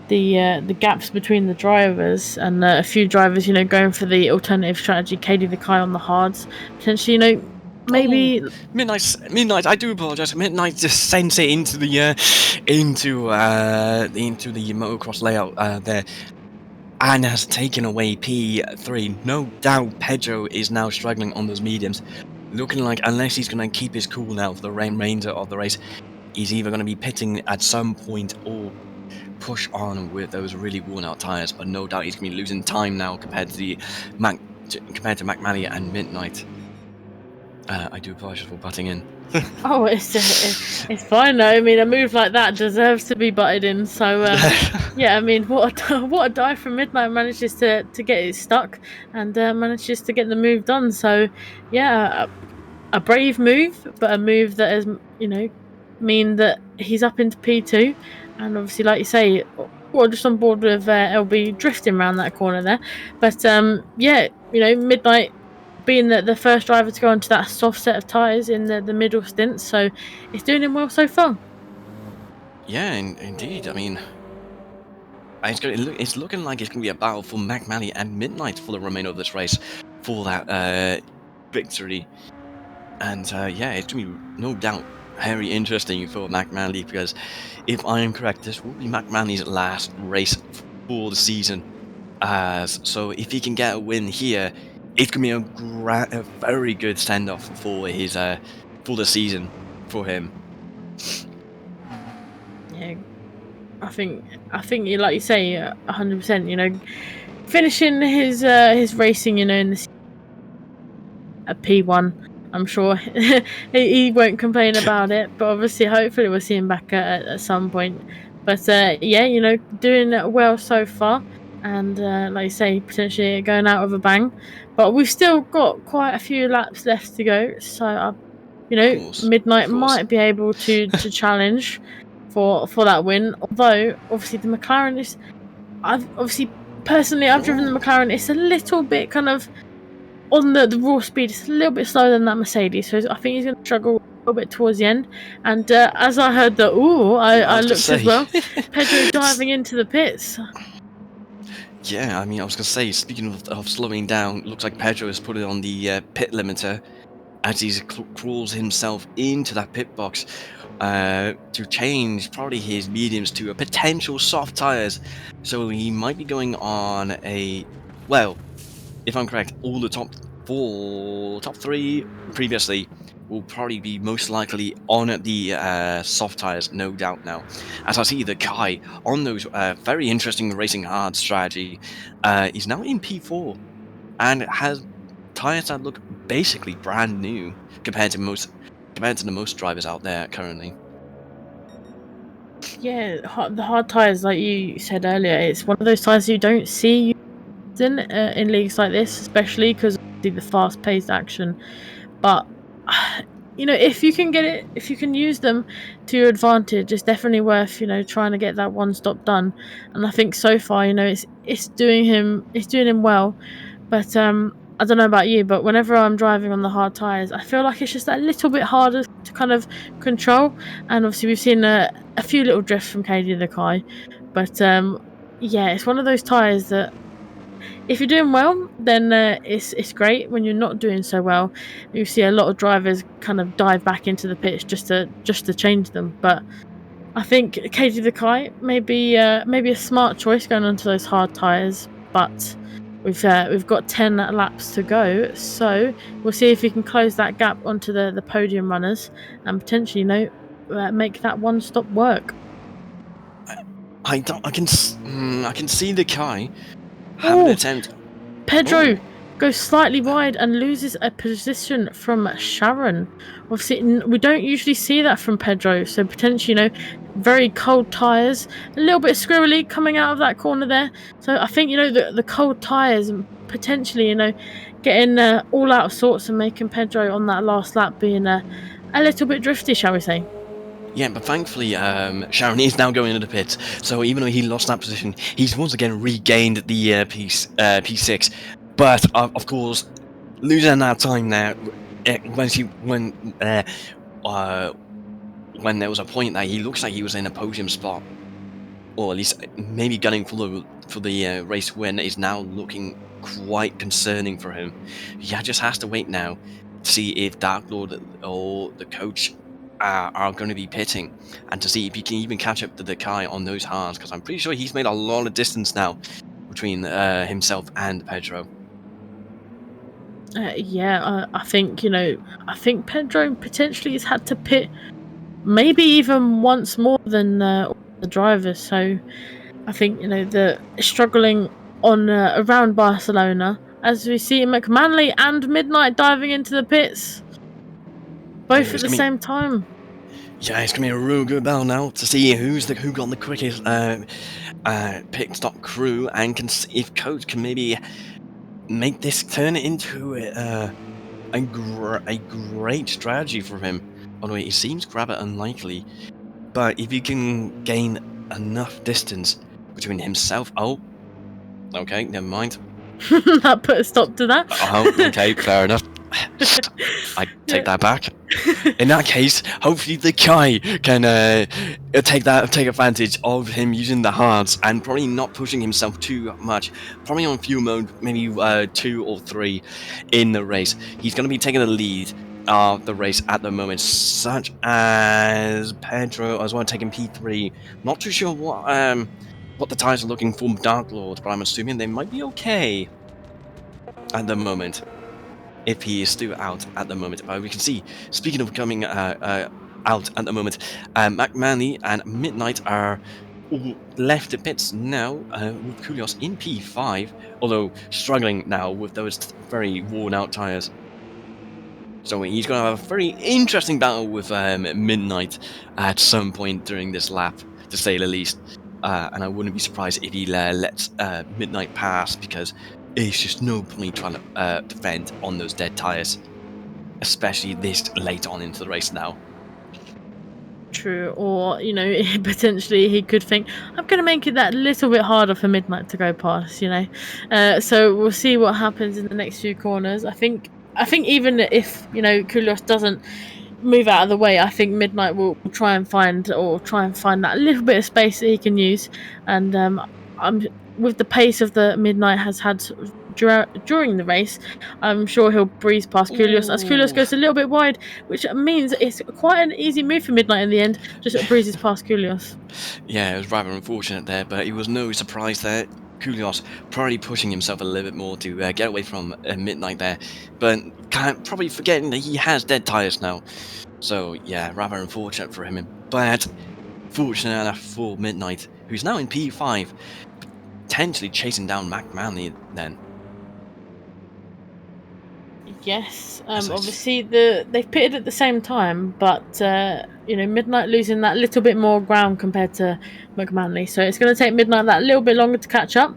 S2: the gaps between the drivers, and a few drivers, going for the alternative strategy. Katie the Kai on the hards, potentially, maybe.
S3: Oh, Midnight. I do apologize. Midnight just sent it into the into the motocross layout there, and has taken away P3. No doubt, Pedro is now struggling on those mediums. Looking like, unless he's going to keep his cool now for the remainder of the race, he's either going to be pitting at some point or push on with those really worn-out tires. But no doubt he's going to be losing time now compared to McMahon and Midnight. I do apologize for butting in.
S2: Oh, it's fine though. I mean, a move like that deserves to be butted in. So yeah, I mean, what a dive from Midnight, manages to get it stuck and manages to get the move done. So yeah, a brave move, but a move that has mean that he's up into P2, and obviously, like you say, we're just on board with LB drifting around that corner there. But yeah, Midnight being the first driver to go onto that soft set of tyres in the middle stint, so it's doing him well so far.
S3: Yeah, indeed. I mean, it's looking like it's going to be a battle for McMahon and Midnight for the remainder of this race for that victory. And yeah, it's going to be no doubt very interesting for McMahon, because if I am correct, this will be McMahon's last race for the season. So if he can get a win here, it's going to be a very good standoff for his for the season for him.
S2: Yeah, I think like you say, 100%. Finishing his racing, in the at P1, I'm sure he won't complain about it. But obviously, hopefully, we'll see him back at some point. But yeah, doing well so far, and like you say, potentially going out with a bang. But we've still got quite a few laps left to go, so Midnight might be able to challenge for that win. Although obviously the McLaren is, I've driven the McLaren. It's a little bit kind of on the raw speed. It's a little bit slower than that Mercedes, so I think he's going to struggle a little bit towards the end. And as I heard that, I looked as well. Pedro diving into the pits.
S3: Yeah, I mean, I was going to say, speaking of slowing down, looks like Pedro has put it on the pit limiter as he crawls himself into that pit box to change probably his mediums to a potential soft tires. So he might be going on if I'm correct, all the top three previously will probably be most likely on the soft tires, no doubt now. As I see the guy on those very interesting racing hard strategy, is now in P4 and has tires that look basically brand new compared to the most drivers out there currently.
S2: Yeah, the hard tires, like you said earlier, it's one of those tires you don't see in leagues like this, especially because the fast-paced action. But if you can use them to your advantage, it's definitely worth trying to get that one stop done. And I think so far, it's doing him well. But I don't know about you, but whenever I'm driving on the hard tires, I feel like it's just a little bit harder to kind of control. And obviously, we've seen a few little drifts from Katie the Kai, but yeah, it's one of those tires that, if you're doing well, then it's great. When you're not doing so well, you see a lot of drivers kind of dive back into the pits just to change them. But I think Katie the Kai may be a smart choice going onto those hard tires. But we've got 10 laps to go, so we'll see if we can close that gap onto the podium runners and potentially make that one stop work.
S3: I can see the Kai have an attempt.
S2: Pedro goes slightly wide and loses a position from Sharon. Obviously, we don't usually see that from Pedro, so potentially, very cold tyres, a little bit squirrely coming out of that corner there. So I think, the cold tyres and potentially, getting all out of sorts and making Pedro on that last lap being a little bit drifty, shall we say.
S3: Yeah, but thankfully, Sharon is now going into the pits. So even though he lost that position, he's once again regained the P6. But of course, losing that time there, when there was a point that he looks like he was in a podium spot, or at least maybe gunning for the race win, is now looking quite concerning for him. He just has to wait now to see if Dark Lord or the coach are going to be pitting, and to see if he can even catch up to the Kai on those hards, because I'm pretty sure he's made a lot of distance now between himself and Pedro.
S2: I think Pedro potentially has had to pit maybe even once more than all the drivers. So I think the struggling on around Barcelona, as we see McManley and Midnight diving into the pits, both at the same time.
S3: Yeah, it's gonna be a real good battle now to see who got the quickest pit stop crew, and if Coach can maybe make this turn into a great strategy for him. Although it seems grab it unlikely, but if you can gain enough distance between himself, okay, never mind.
S2: That put a stop to that.
S3: Oh, okay, fair enough. I take that back. In that case, hopefully the Kai can take advantage of him using the hards and probably not pushing himself too much. Probably on fuel mode, maybe 2 or 3 in the race. He's going to be taking the lead of the race at the moment, such as Pedro as well, taking P3. Not too sure what the tyres are looking for Dark Lord, but I'm assuming they might be okay at the moment, if he is still out at the moment. We can see, speaking of coming out at the moment, McManley and Midnight are all left the pits now, with Koulios in P5, although struggling now with those very worn out tyres. So he's going to have a very interesting battle with Midnight at some point during this lap, to say the least. And I wouldn't be surprised if he lets Midnight pass, because it's just no point trying to defend on those dead tyres, especially this late on into the race now.
S2: True, or potentially he could think, I'm going to make it that little bit harder for Midnight to go past. So we'll see what happens in the next few corners. I think even if Koulios doesn't move out of the way, I think Midnight will try and find that little bit of space that he can use. And I'm with the pace of the Midnight has had during the race, I'm sure he'll breeze past Koulios, as Koulios goes a little bit wide, which means it's quite an easy move for Midnight in the end, just breezes past Koulios.
S3: Yeah, it was rather unfortunate there, but it was no surprise there. Koulios probably pushing himself a little bit more to get away from Midnight there, but probably forgetting that he has dead tyres now. So yeah, rather unfortunate for him, but fortunate enough for Midnight, who's now in P5, potentially chasing down McManley then.
S2: Yes, obviously they've pitted at the same time, but Midnight losing that little bit more ground compared to McManley, so it's going to take Midnight that little bit longer to catch up,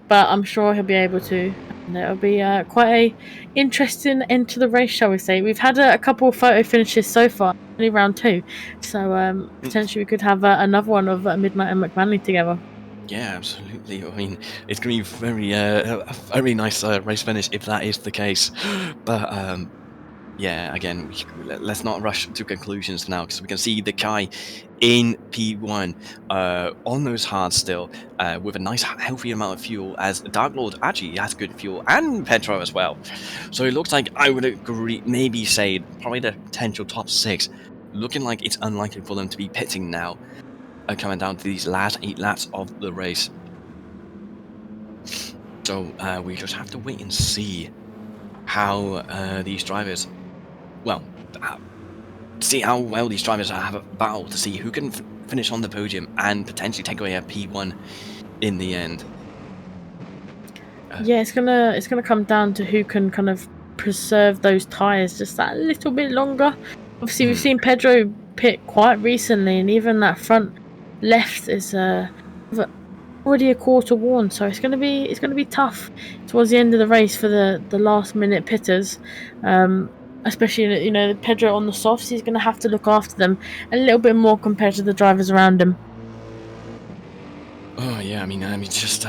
S2: but I'm sure he'll be able to, and it'll be quite a interesting end to the race, shall we say. We've had a couple of photo finishes so far, only round 2, so potentially we could have another one of Midnight and McManley together.
S3: Yeah, absolutely. I mean, it's going to be a very nice race finish if that is the case. But yeah, again, let's not rush to conclusions now, because we can see the Kai in P1 on those hards still, with a nice healthy amount of fuel, as Dark Lord actually has good fuel, and Pedro as well. So it looks like, I would agree, maybe say probably the potential top 6, looking like it's unlikely for them to be pitting now, coming down to these last 8 laps of the race. So we just have to wait and see how these drivers, see how well these drivers have a battle to see who can finish on the podium and potentially take away a P1 in the end.
S2: Yeah, it's gonna come down to who can kind of preserve those tires just that little bit longer. Obviously, we've seen Pedro pit quite recently, and even that front left is already a quarter worn. So it's gonna be tough towards the end of the race for the last minute pitters. Especially Pedro on the softs, he's gonna have to look after them a little bit more compared to the drivers around him.
S3: Oh yeah, I mean, just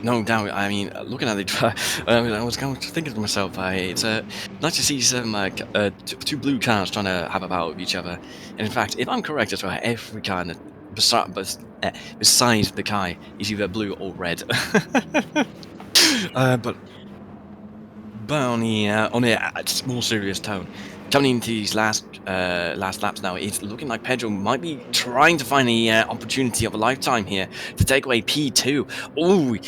S3: no doubt. I mean, looking at the, I was kind of thinking to myself, it's nice to see some two blue cars trying to have a battle with each other. And in fact, if I'm correct as well, every car in besides the car is either blue or red. But on a more serious tone, coming into these last laps now, it's looking like Pedro might be trying to find the opportunity of a lifetime here to take away P2. Oh,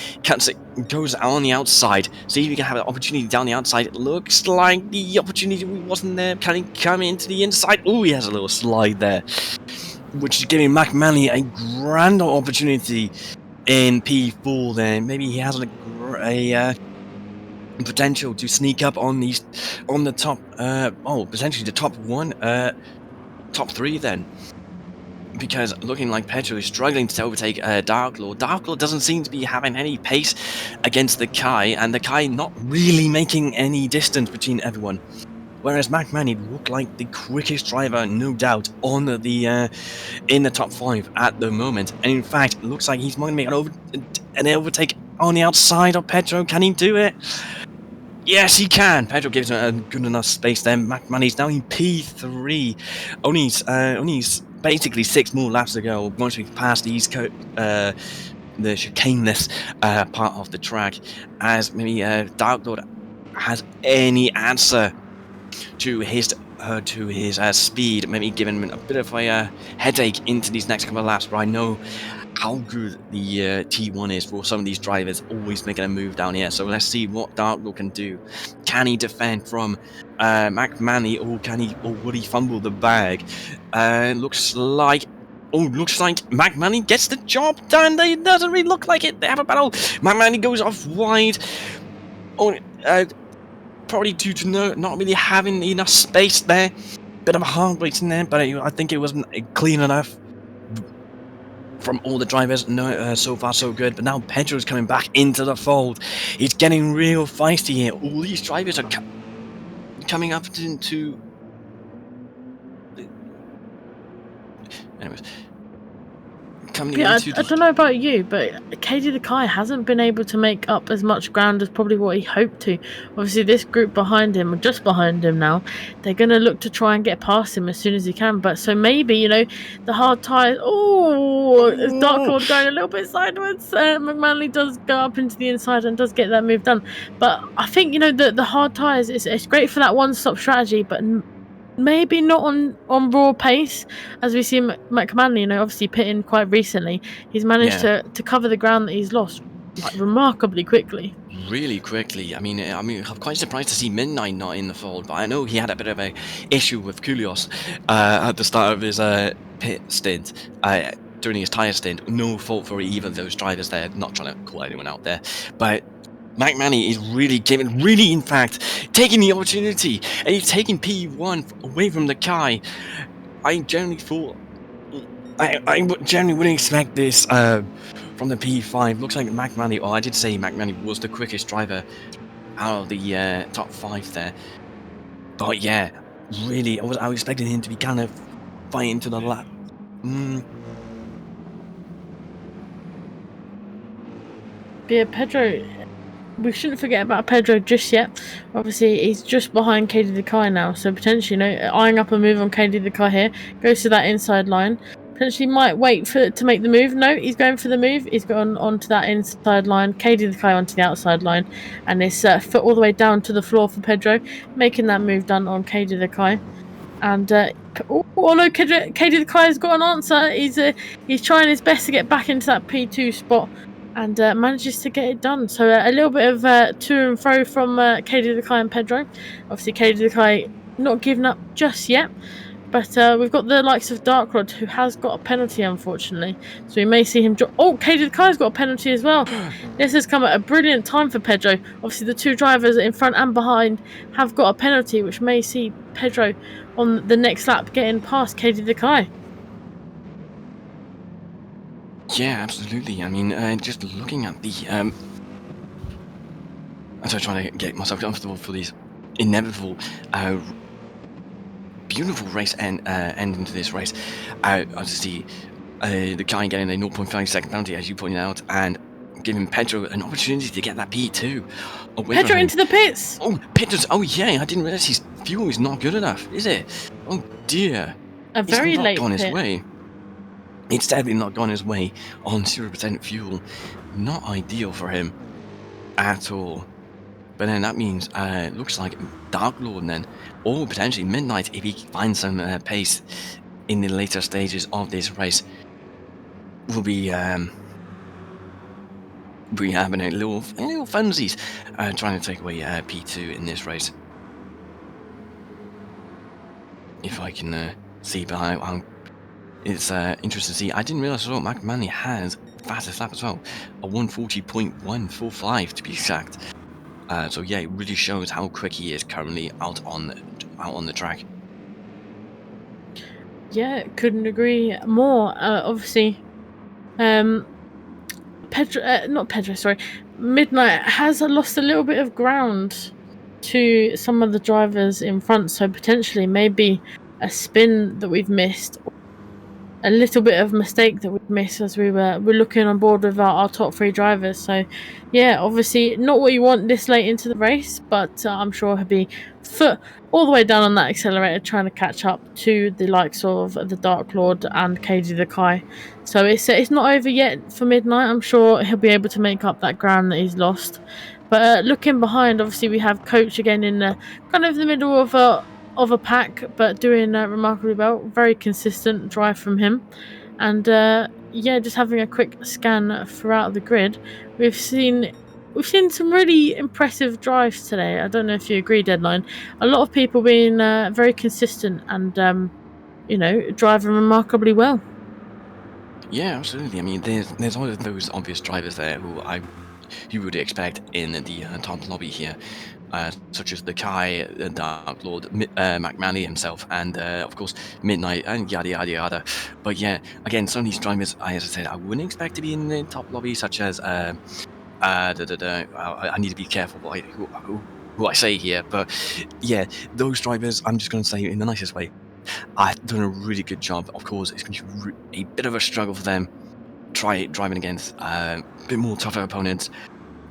S3: goes on the outside. See if we can have an opportunity down the outside. It looks like the opportunity wasn't there. Can he come into the inside? Oh, he has a little slide there, which is giving Mclaren a grand opportunity in P4 there. Maybe he has a potential to sneak up on the top potentially the top three then, because looking like Pedro is struggling to overtake Dark Lord. Dark Lord doesn't seem to be having any pace against the Kai, and the Kai not really making any distance between everyone, whereas Mclaren looked like the quickest driver, no doubt, on the in the top 5 at the moment. And in fact, it looks like he's going to make an overtake on the outside of Pedro. Can he do it? Yes, he can. Pedro gives him a good enough space there. Mclaren's now in P3. Only basically 6 more laps to go once we've passed the the chicaneless part of the track. As maybe Dark Lord has any answer to his speed, maybe giving him a bit of a headache into these next couple of laps. But I know how good the T1 is for some of these drivers, always making a move down here. So let's see what Dark Lord can do. Can he defend from Mclaren, or would he fumble the bag? Looks like Mclaren gets the job done. It doesn't really look like it. They have a battle. Mclaren goes off wide. Probably due to not really having enough space there. Bit of a hard race in there, but I think it wasn't clean enough from all the drivers. No, so far so good. But now Pedro's coming back into the fold. It's getting real feisty here. All these drivers are coming up into. Anyways.
S2: I don't know about you, but KD the Kai hasn't been able to make up as much ground as probably what he hoped to. Obviously, this group behind him, or just behind him now, they're going to look to try and get past him as soon as he can. But so maybe, the hard tyres. Oh, Dark Lord going a little bit sideways. McManley does go up into the inside and does get that move done. But I think, the hard tyres, it's great for that one-stop strategy, but maybe not on raw pace, as we see Mclaren, obviously pitting quite recently. He's managed to cover the ground that he's lost remarkably quickly.
S3: Really quickly. I mean, I'm quite surprised to see Midnight not in the fold, but I know he had a bit of a issue with Koulios at the start of his pit stint, during his tyre stint. No fault for either of those drivers there. Not trying to call anyone out there, but Mclaren is really in fact taking the opportunity, and he's taking P1 away from the Kai. I generally wouldn't expect this from the P5. Looks like Mclaren, I did say Mclaren was the quickest driver out of the top 5 there. But yeah, really, I was expecting him to be kind of fighting to the lap.
S2: Yeah, Pedro. We shouldn't forget about Pedro just yet. Obviously, he's just behind KD the Kai now, so potentially, eyeing up a move on KD the Kai here. Goes to that inside line. Potentially might wait to make the move. No, he's going for the move. He's gone onto that inside line. KD the Kai onto the outside line. And it's foot all the way down to the floor for Pedro. Making that move done on KD the Kai. And no, KD the Kai has got an answer. He's trying his best to get back into that P2 spot, and manages to get it done. So a little bit of to and fro from KD the Kai and Pedro. Obviously, KD the Kai not giving up just yet. But we've got the likes of Darklord, who has got a penalty, unfortunately. So we may see him drop. Oh, KD the Kai's got a penalty as well. This has come at a brilliant time for Pedro. Obviously, the two drivers in front and behind have got a penalty, which may see Pedro on the next lap getting past KD the Kai.
S3: Yeah, absolutely. I mean, just looking at the I'm sorry, trying to get myself comfortable for these inevitable, beautiful race end into this race. Obviously, the guy getting a 0.5 second penalty, as you pointed out, and giving Pedro an opportunity to get that P2.
S2: Pedro into the pits!
S3: Oh, Pedro's. Oh, yeah, I didn't realize his fuel is not good enough, is it? Oh, dear.
S2: A very
S3: it's not
S2: late
S3: gone
S2: pit.
S3: his way. It's definitely not gone his way on 0% fuel. Not ideal for him at all. But then that means, looks like Darklord then, or potentially Midnight if he finds some pace in the later stages of this race, will be having a little funsies trying to take away P2 in this race. If I can see, but it's interesting to see. I didn't realise McManley has fastest lap as well, a 140.145 to be exact. So yeah, it really shows how quick he is currently out on the track.
S2: Yeah, couldn't agree more. Obviously, not Pedro, sorry. Midnight has lost a little bit of ground to some of the drivers in front, so potentially maybe a spin that we've missed, a little bit of mistake that we've missed as we're looking on board with our top three drivers. So yeah, obviously not what you want this late into the race, but I'm sure he'll be foot all the way down on that accelerator trying to catch up to the likes of the Dark Lord and KD the Kai. So it's not over yet for Midnight. I'm sure he'll be able to make up that ground that he's lost. But looking behind, obviously we have Coach again in kind of the middle of a pack, but doing remarkably well. Very consistent drive from him. And yeah, just having a quick scan throughout the grid, we've seen some really impressive drives today. I don't know if you agree, Deadline. A lot of people being very consistent and driving remarkably well.
S3: Yeah, absolutely. I mean, there's all of those obvious drivers there who you would expect in the top lobby here, such as the Kai, the Dark Lord, McManley himself, and of course Midnight, and yada yada yada. But yeah, again, some of these drivers, as I said, I wouldn't expect to be in the top lobby, such as I need to be careful who I say here, but yeah, those drivers, I'm just going to say in the nicest way, I've done a really good job. Of course, it's going to be a bit of a struggle for them. Try driving against a bit more tougher opponents,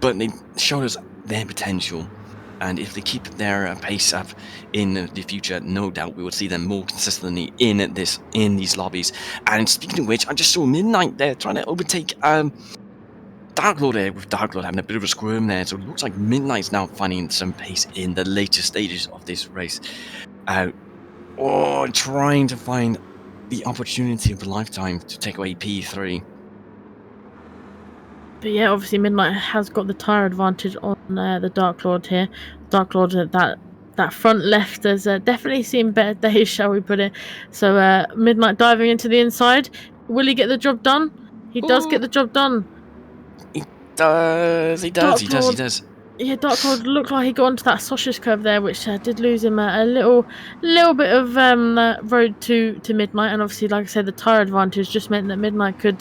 S3: but they showed us their potential. And if they keep their pace up in the future, no doubt we will see them more consistently in these lobbies. And speaking of which, I just saw Midnight there trying to overtake Darklord there, with Darklord having a bit of a squirm there. So it looks like Midnight's now finding some pace in the later stages of this race. Trying to find the opportunity of a lifetime to take away P3.
S2: But yeah, obviously Midnight has got the tyre advantage on the Dark Lord here. Dark Lord, that front left has definitely seen better days, shall we put it. So Midnight diving into the inside. Will he get the job done? He does get the job done.
S3: He does.
S2: Yeah, Dark Lord looked like he got onto that sausage curve there, which did lose him a little bit of road to Midnight. And obviously, like I said, the tyre advantage just meant that Midnight could,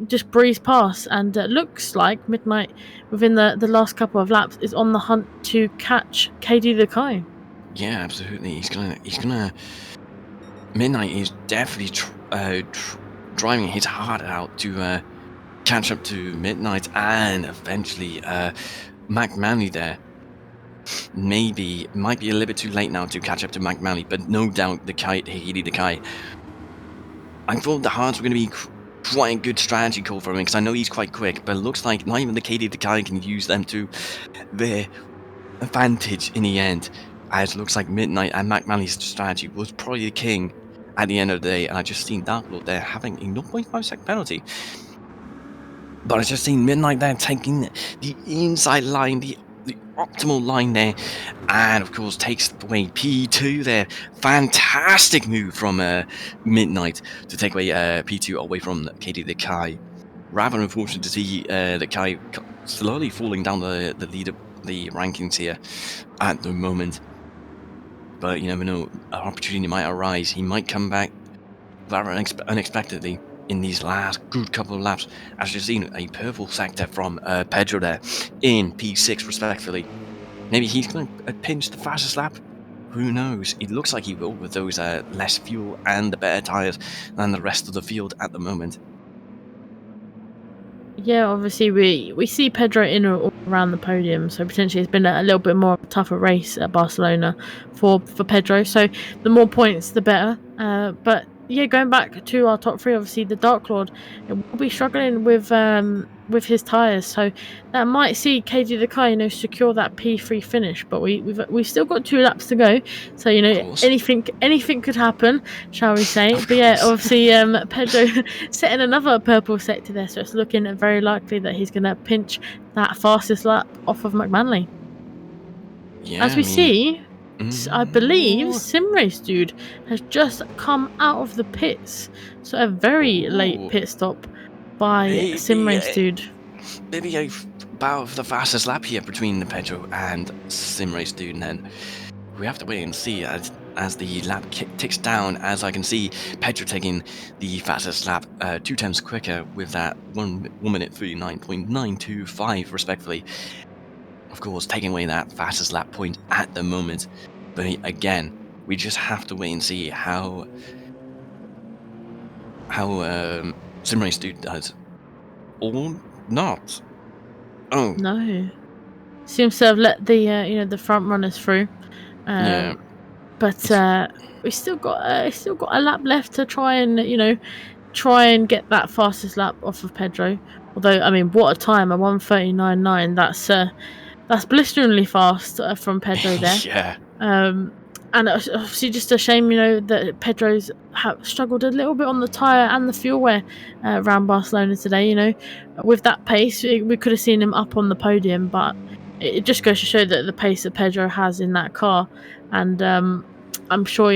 S2: just breeze past. And looks like Midnight, within the last couple of laps, is on the hunt to catch KD the Kai.
S3: Yeah, absolutely. He's gonna. Midnight is definitely driving his heart out to catch up to Midnight, and eventually McManley there might be a little bit too late now to catch up to McManley, but no doubt the Kai. I thought the hearts were going to be quite a good strategy call for him, because I know he's quite quick, but it looks like not even the KD the Kai can use them to their advantage in the end, as it looks like Midnight and McManley's strategy was probably the king at the end of the day. And I just seen Darklord there having a 0.5 second penalty. But I just seen Midnight there taking the inside line, the optimal line there, and of course takes away P2 there. Fantastic move from Midnight to take away P2 away from Katie the Kai. Rather unfortunate to see the Kai slowly falling down the rankings here at the moment. But you never know, an opportunity might arise. He might come back rather unexpectedly in these last good couple of laps, as you've seen a purple sector from Pedro there in P6 respectfully. Maybe he's going to pinch the fastest lap. Who knows? It looks like he will with those less fuel and the better tyres than the rest of the field at the moment.
S2: Yeah, obviously we see Pedro in or around the podium, so potentially it's been a little bit more tougher race at Barcelona for Pedro. So the more points, the better. But yeah, going back to our top three, obviously the Dark Lord will be struggling with his tyres, so that might see KG the Kai, secure that P3 finish. But we've still got 2 laps to go, so anything could happen, shall we say? But yeah, obviously Pedro setting another purple sector there, so it's looking very likely that he's going to pinch that fastest lap off of McManley.
S3: Yeah,
S2: as we see, I believe
S3: Ooh.
S2: Simrace Dude has just come out of the pits, so a very late pit stop by Simrace Dude.
S3: Maybe a bout of the fastest lap here between the Pedro and Simrace Dude, and then we have to wait and see as the lap ticks down. As I can see, Pedro taking the fastest lap 2 times quicker with that 1 minute 39.925 respectively. Of course, taking away that fastest lap point at the moment. But again, we just have to wait and see how Simrace Dude does. Or not. Oh
S2: no, seems to have let the the front runners through.
S3: Yeah.
S2: But we still got a lap left to try and get that fastest lap off of Pedro. Although, I mean, what a time, a 1:39.9. That's blisteringly fast from Pedro there.
S3: Yeah.
S2: And it's obviously just a shame, that Pedro's struggled a little bit on the tyre and the fuel wear around Barcelona today. With that pace, we could have seen him up on the podium, but it just goes to show that the pace that Pedro has in that car. And I'm sure,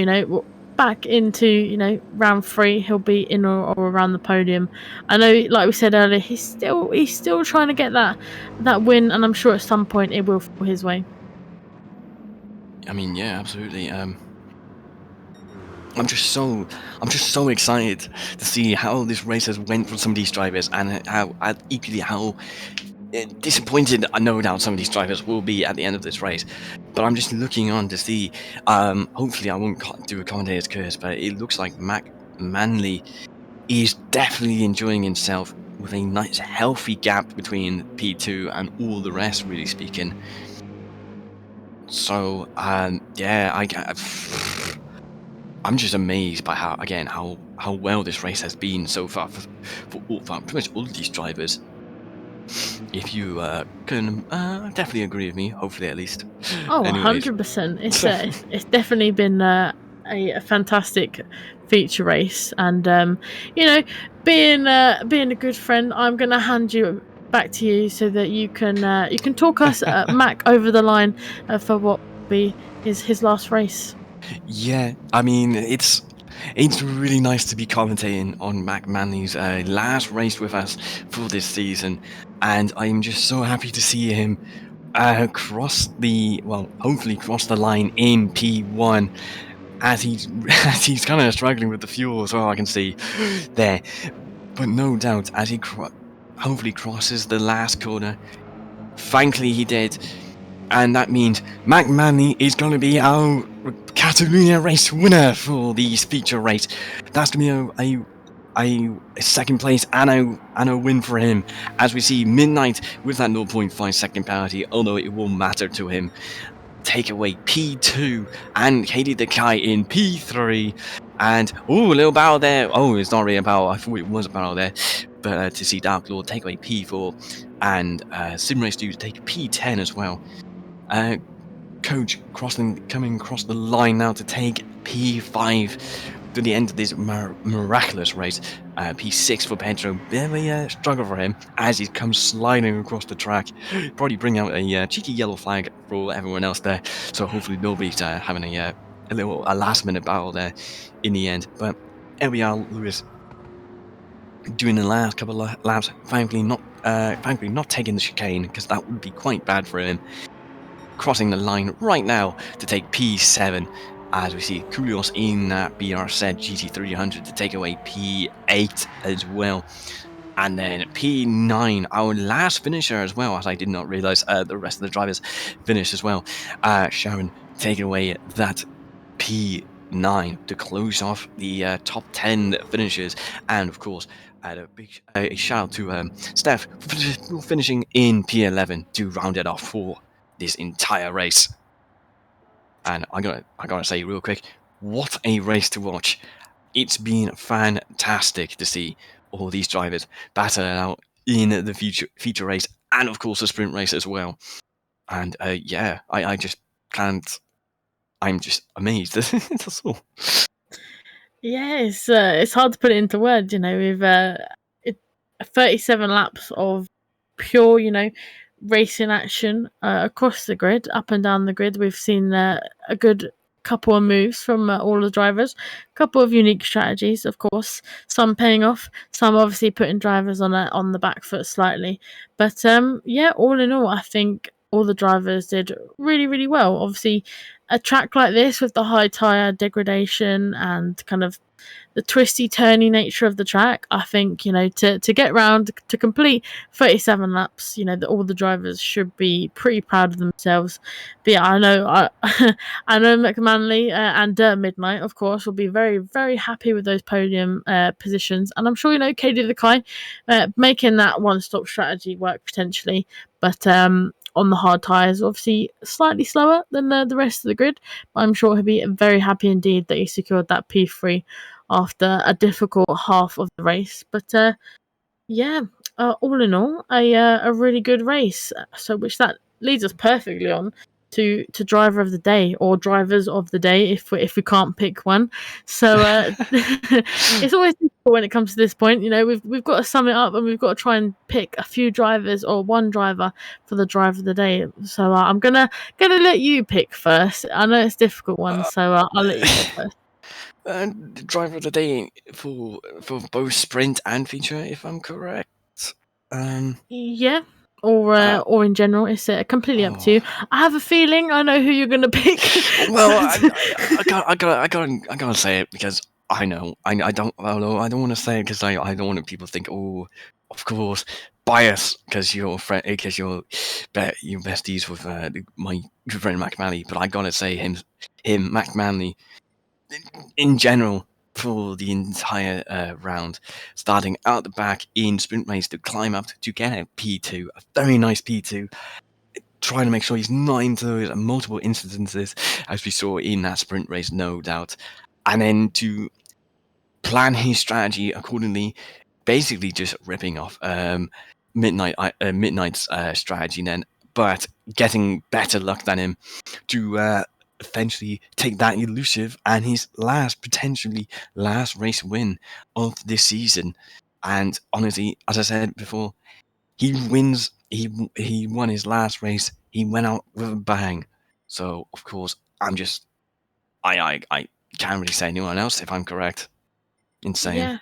S2: back into round 3, he'll be in or around the podium. I know, like we said earlier, he's still trying to get that win, and I'm sure at some point it will fall his way.
S3: I mean, yeah, absolutely. I'm just so excited to see how this race has went for some of these drivers, and how disappointed no doubt some of these drivers will be at the end of this race. But I'm just looking on to see. Hopefully, I won't do a commentator's curse, but it looks like McManley is definitely enjoying himself with a nice, healthy gap between P2 and all the rest, really speaking. So, yeah, I'm just amazed by how well this race has been so far for pretty much all of these drivers. If you can definitely agree with me, hopefully at least.
S2: Oh, 100%. It's definitely been a fantastic feature race, and being a good friend, I'm gonna hand you back to you so that you can talk us Mac over the line for what will be his last race.
S3: Yeah, I mean, it's really nice to be commentating on McManley's last race with us for this season, and I'm just so happy to see him hopefully cross the line in P1, as he's kind of struggling with the fuel as well, I can see there. But no doubt, as he hopefully crosses the last corner, thankfully he did, and that means McManley is going to be our Catalunya race winner for the feature race. That's going to be a second place and a win for him, as we see Midnight with that 0.5 second penalty, although it won't matter to him, take away P2, and Katie the Kai in P3. And a little battle there. It's not really a battle, I thought it was a battle there. But to see Dark Lord take away P4, and Simrace Dude take P10 as well. Coach coming across the line now to take P5. to the end of this miraculous race. P6 for Pedro, bit of a struggle for him as he comes sliding across the track. Probably bring out a cheeky yellow flag for everyone else there. So hopefully nobody's having a last minute battle there in the end. But here we are, Lewis, doing the last couple of laps. Thankfully not taking the chicane, because that would be quite bad for him. Crossing the line right now to take P7, as we see Koulios in that BRZ GT300 to take away P8 as well. And then P9, our last finisher as well, as I did not realise the rest of the drivers finished as well. Sharon taking away that P9 to close off the top 10 finishers. And of course, a big shout out to Steph for finishing in P11 to round it off for this entire race. And I gotta say real quick, what a race to watch. It's been fantastic to see all these drivers battle it out in the feature race, and of course the sprint race as well. And yeah, I just can't. I'm just amazed. That's all.
S2: Yeah, it's hard to put it into words. We've 37 laps of pure, racing action across the grid, up and down the grid. We've seen a good couple of moves from all the drivers, a couple of unique strategies, of course, some paying off, some obviously putting drivers on the back foot slightly. But yeah, all in all, I think all the drivers did really, really well. Obviously, a track like this with the high tyre degradation and kind of the twisty, turny nature of the track, I think, to get round to complete 37 laps, that all the drivers should be pretty proud of themselves. But yeah, I know McManley and Midnight, of course, will be very, very happy with those podium positions. And I'm sure, Katie the Kai making that one-stop strategy work potentially. But on the hard tyres, obviously slightly slower than the rest of the grid. But I'm sure he'll be very happy indeed that he secured that P3 after a difficult half of the race. But yeah, all in all, a really good race. So which that leads us perfectly on to driver of the day, or drivers of the day if we can't pick one. So it's always difficult when it comes to this point. We've got to sum it up, and we've got to try and pick a few drivers or one driver for the driver of the day. So I'm gonna let you pick first. I know it's a difficult one, so I'll let you go first.
S3: Driver of the day for both sprint and feature, if I'm correct.
S2: Yeah, or in general, it's completely up to you. I have a feeling I know who you're gonna pick.
S3: Well, I gotta say it because I know. I don't want to say it because I don't want people to think, oh, of course, bias because you're besties with my good friend McManley. But I gotta say him McManley in general for the entire round, starting out the back in sprint race to climb up to get a P2, a very nice P2, trying to make sure he's not into those multiple incidences as we saw in that sprint race, no doubt, and then to plan his strategy accordingly, basically just ripping off Midnight's strategy then, but getting better luck than him to eventually take that elusive and his potentially last race win of this season. And honestly, as I said before, he won his last race. He went out with a bang. So of course, I can't really say anyone else if I'm correct. Insane.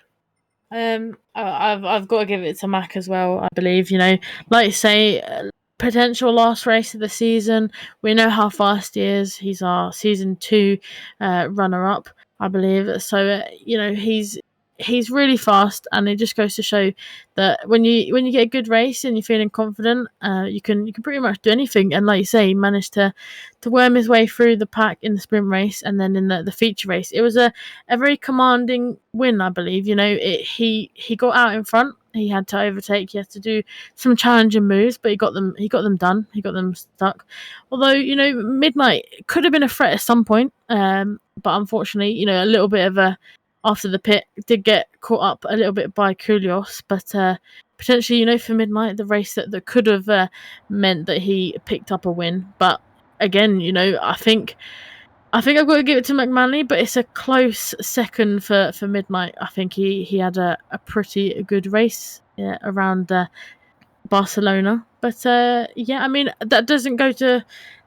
S2: Yeah. I've got to give it to Mac as well. I believe, like you say, potential last race of the season. We know how fast he is. He's our season 2 runner-up, I believe. So he's really fast, and it just goes to show that when you get a good race and you're feeling confident, you can pretty much do anything. And like you say, he managed to worm his way through the pack in the sprint race, and then in the feature race, it was a very commanding win, I believe. He got out in front. He had to overtake. He had to do some challenging moves, but he got them done. He got them stuck. Although Midnight could have been a threat at some point, but unfortunately, a little bit of a after the pit did get caught up a little bit by Koulios, but potentially, for Midnight, the race that could have meant that he picked up a win. But again, I think I think I've got to give it to McManley, but it's a close second for Midnight. I think he had a pretty good race around Barcelona. But yeah, I mean, that doesn't go to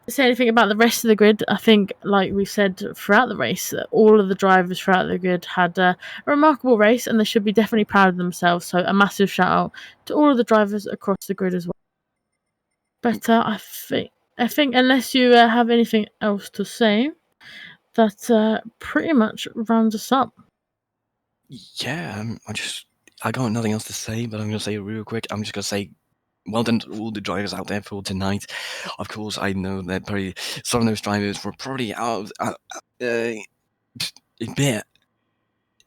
S2: say anything about the rest of the grid. I think, like we've said throughout the race, all of the drivers throughout the grid had a remarkable race, and they should be definitely proud of themselves. So a massive shout out to all of the drivers across the grid as well. But I think unless you have anything else to say, that pretty much rounds us up.
S3: Yeah, I got nothing else to say, but I'm going to say it real quick. I'm just going to say well done to all the drivers out there for tonight. Of course, I know that probably some of those drivers were probably out a bit.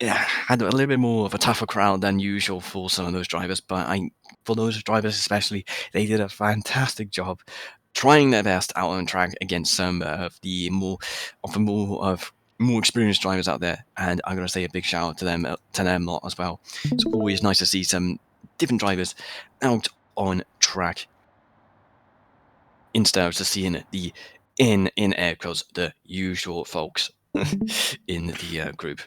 S3: Yeah, had a little bit more of a tougher crowd than usual for some of those drivers, but for those drivers especially, they did a fantastic job trying their best out on track against some of the more experienced drivers out there, and I'm going to say a big shout out to them lot as well. It's always nice to see some different drivers out on track instead of just seeing the in air quotes the usual folks in the group.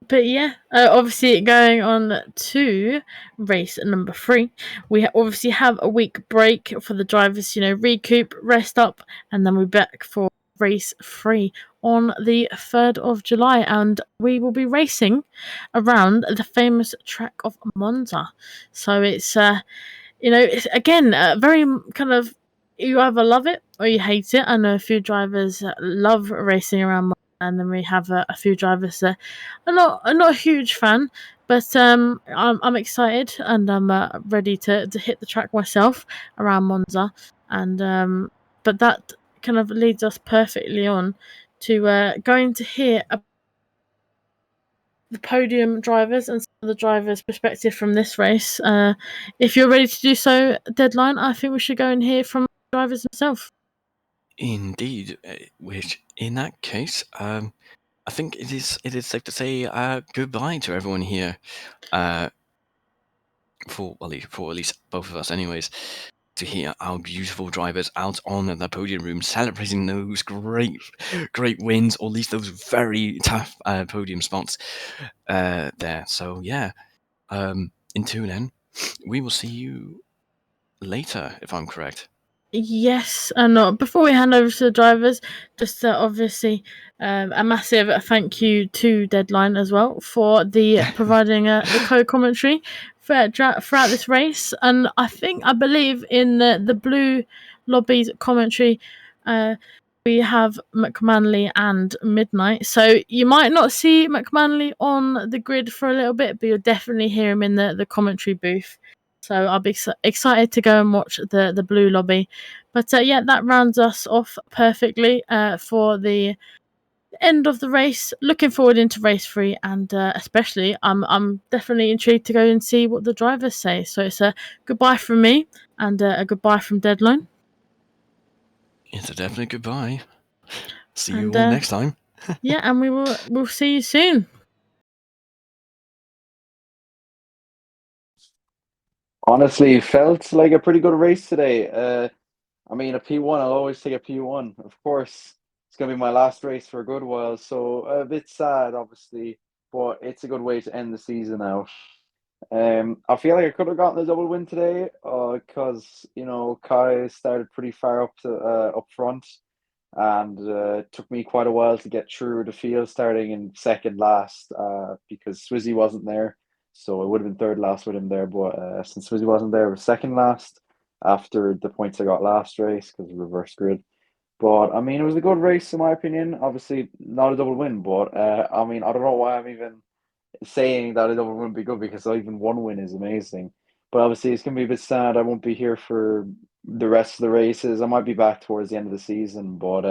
S2: But yeah, obviously going on to race number 3, we obviously have a week break for the drivers, recoup, rest up, and then we're back for race 3 on the 3rd of July, and we will be racing around the famous track of Monza. So it's it's again very kind of, you either love it or you hate it. I know a few drivers love racing around Monza, and then we have a few drivers that are not a huge fan, but I'm excited, and I'm ready to hit the track myself around Monza, and but that kind of leads us perfectly on to going to hear the podium drivers and some of the drivers' perspective from this race. If you're ready to do so, Deadline, I think we should go and hear from the drivers themselves.
S3: Indeed, which in that case, I think it is safe to say goodbye to everyone here. For at least both of us, anyways, to hear our beautiful drivers out on the podium room celebrating those great wins, or at least those very tough podium spots there. So yeah, until then, we will see you later, if I'm correct.
S2: Yes, and before we hand over to the drivers, just obviously a massive thank you to Deadline as well for the providing the co-commentary throughout this race. And I believe in the Blue Lobby's commentary, we have McManley and Midnight. So you might not see McManley on the grid for a little bit, but you'll definitely hear him in the commentary booth. So I'll be excited to go and watch the Blue Lobby. But yeah, that rounds us off perfectly for the end of the race. Looking forward into race 3, and especially I'm definitely intrigued to go and see what the drivers say. So it's a goodbye from me, and a goodbye from Deadline.
S3: It's a definite goodbye. See you all next time.
S2: Yeah, and we'll see you soon.
S4: Honestly, felt like a pretty good race today. I mean, a P1, I'll always take a P1. Of course, it's going to be my last race for a good while, so a bit sad, obviously, but it's a good way to end the season out. I feel like I could have gotten a double win today, because Kai started pretty far up front, and it took me quite a while to get through the field, starting in second last, because Swizzy wasn't there. So it would have been third last with him there, but since Swizzy wasn't there, it was second last after the points I got last race because of reverse grid. But I mean, it was a good race in my opinion. Obviously, not a double win, but I mean, I don't know why I'm even saying that a double win would be good, because even one win is amazing. But obviously, it's gonna be a bit sad. I won't be here for the rest of the races. I might be back towards the end of the season, but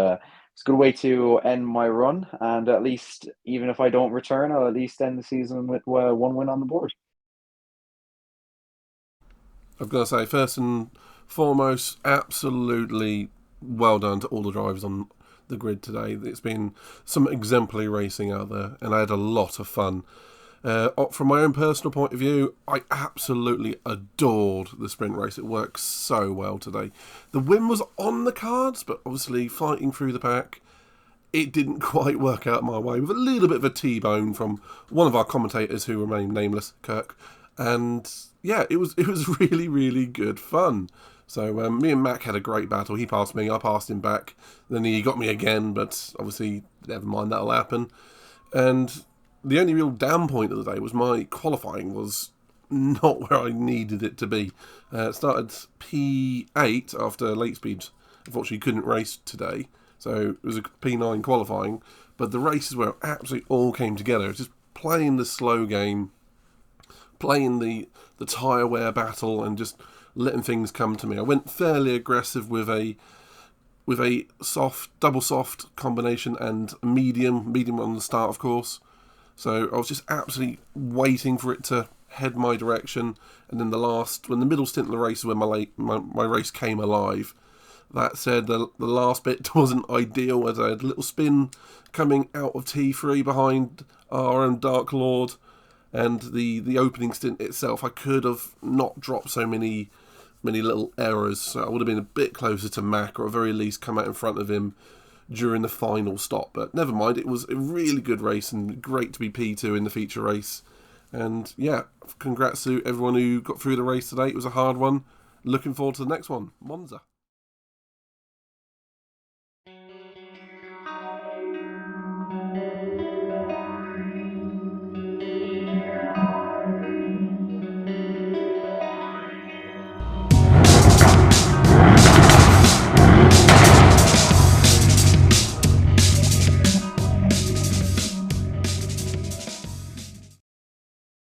S4: it's a good way to end my run. And at least, even if I don't return, I'll at least end the season with one win on the board.
S5: I've got to say, first and foremost, absolutely well done to all the drivers on the grid today. It's been some exemplary racing out there, and I had a lot of fun. From my own personal point of view, I absolutely adored the sprint race. It worked so well today. The win was on the cards, but obviously fighting through the pack it didn't quite work out my way, with a little bit of a T-bone from one of our commentators who remained nameless, Kirk. And yeah, it was really, really good fun. So me and Mac had a great battle. He passed me, I passed him back. Then he got me again, but obviously, never mind, that'll happen. And the only real down point of the day was my qualifying was not where I needed it to be. It started P8 after late speed. Unfortunately, couldn't race today. So it was a P9 qualifying. But the races where it absolutely all came together. Just playing the slow game, playing the tyre wear battle, and just letting things come to me. I went fairly aggressive with a soft, double soft combination and medium on the start, of course. So I was just absolutely waiting for it to head my direction, and then when the middle stint of the race is when my race came alive. That said, the last bit wasn't ideal, as I had a little spin coming out of T3 behind our own Dark Lord, and the opening stint itself, I could have not dropped so many little errors, so I would have been a bit closer to Mac, or at very least come out in front of him during the final stop. But never mind, it was a really good race and great to be P2 in the feature race. And yeah, congrats to everyone who got through the race today. It was a hard one. Looking forward to the next one, Monza.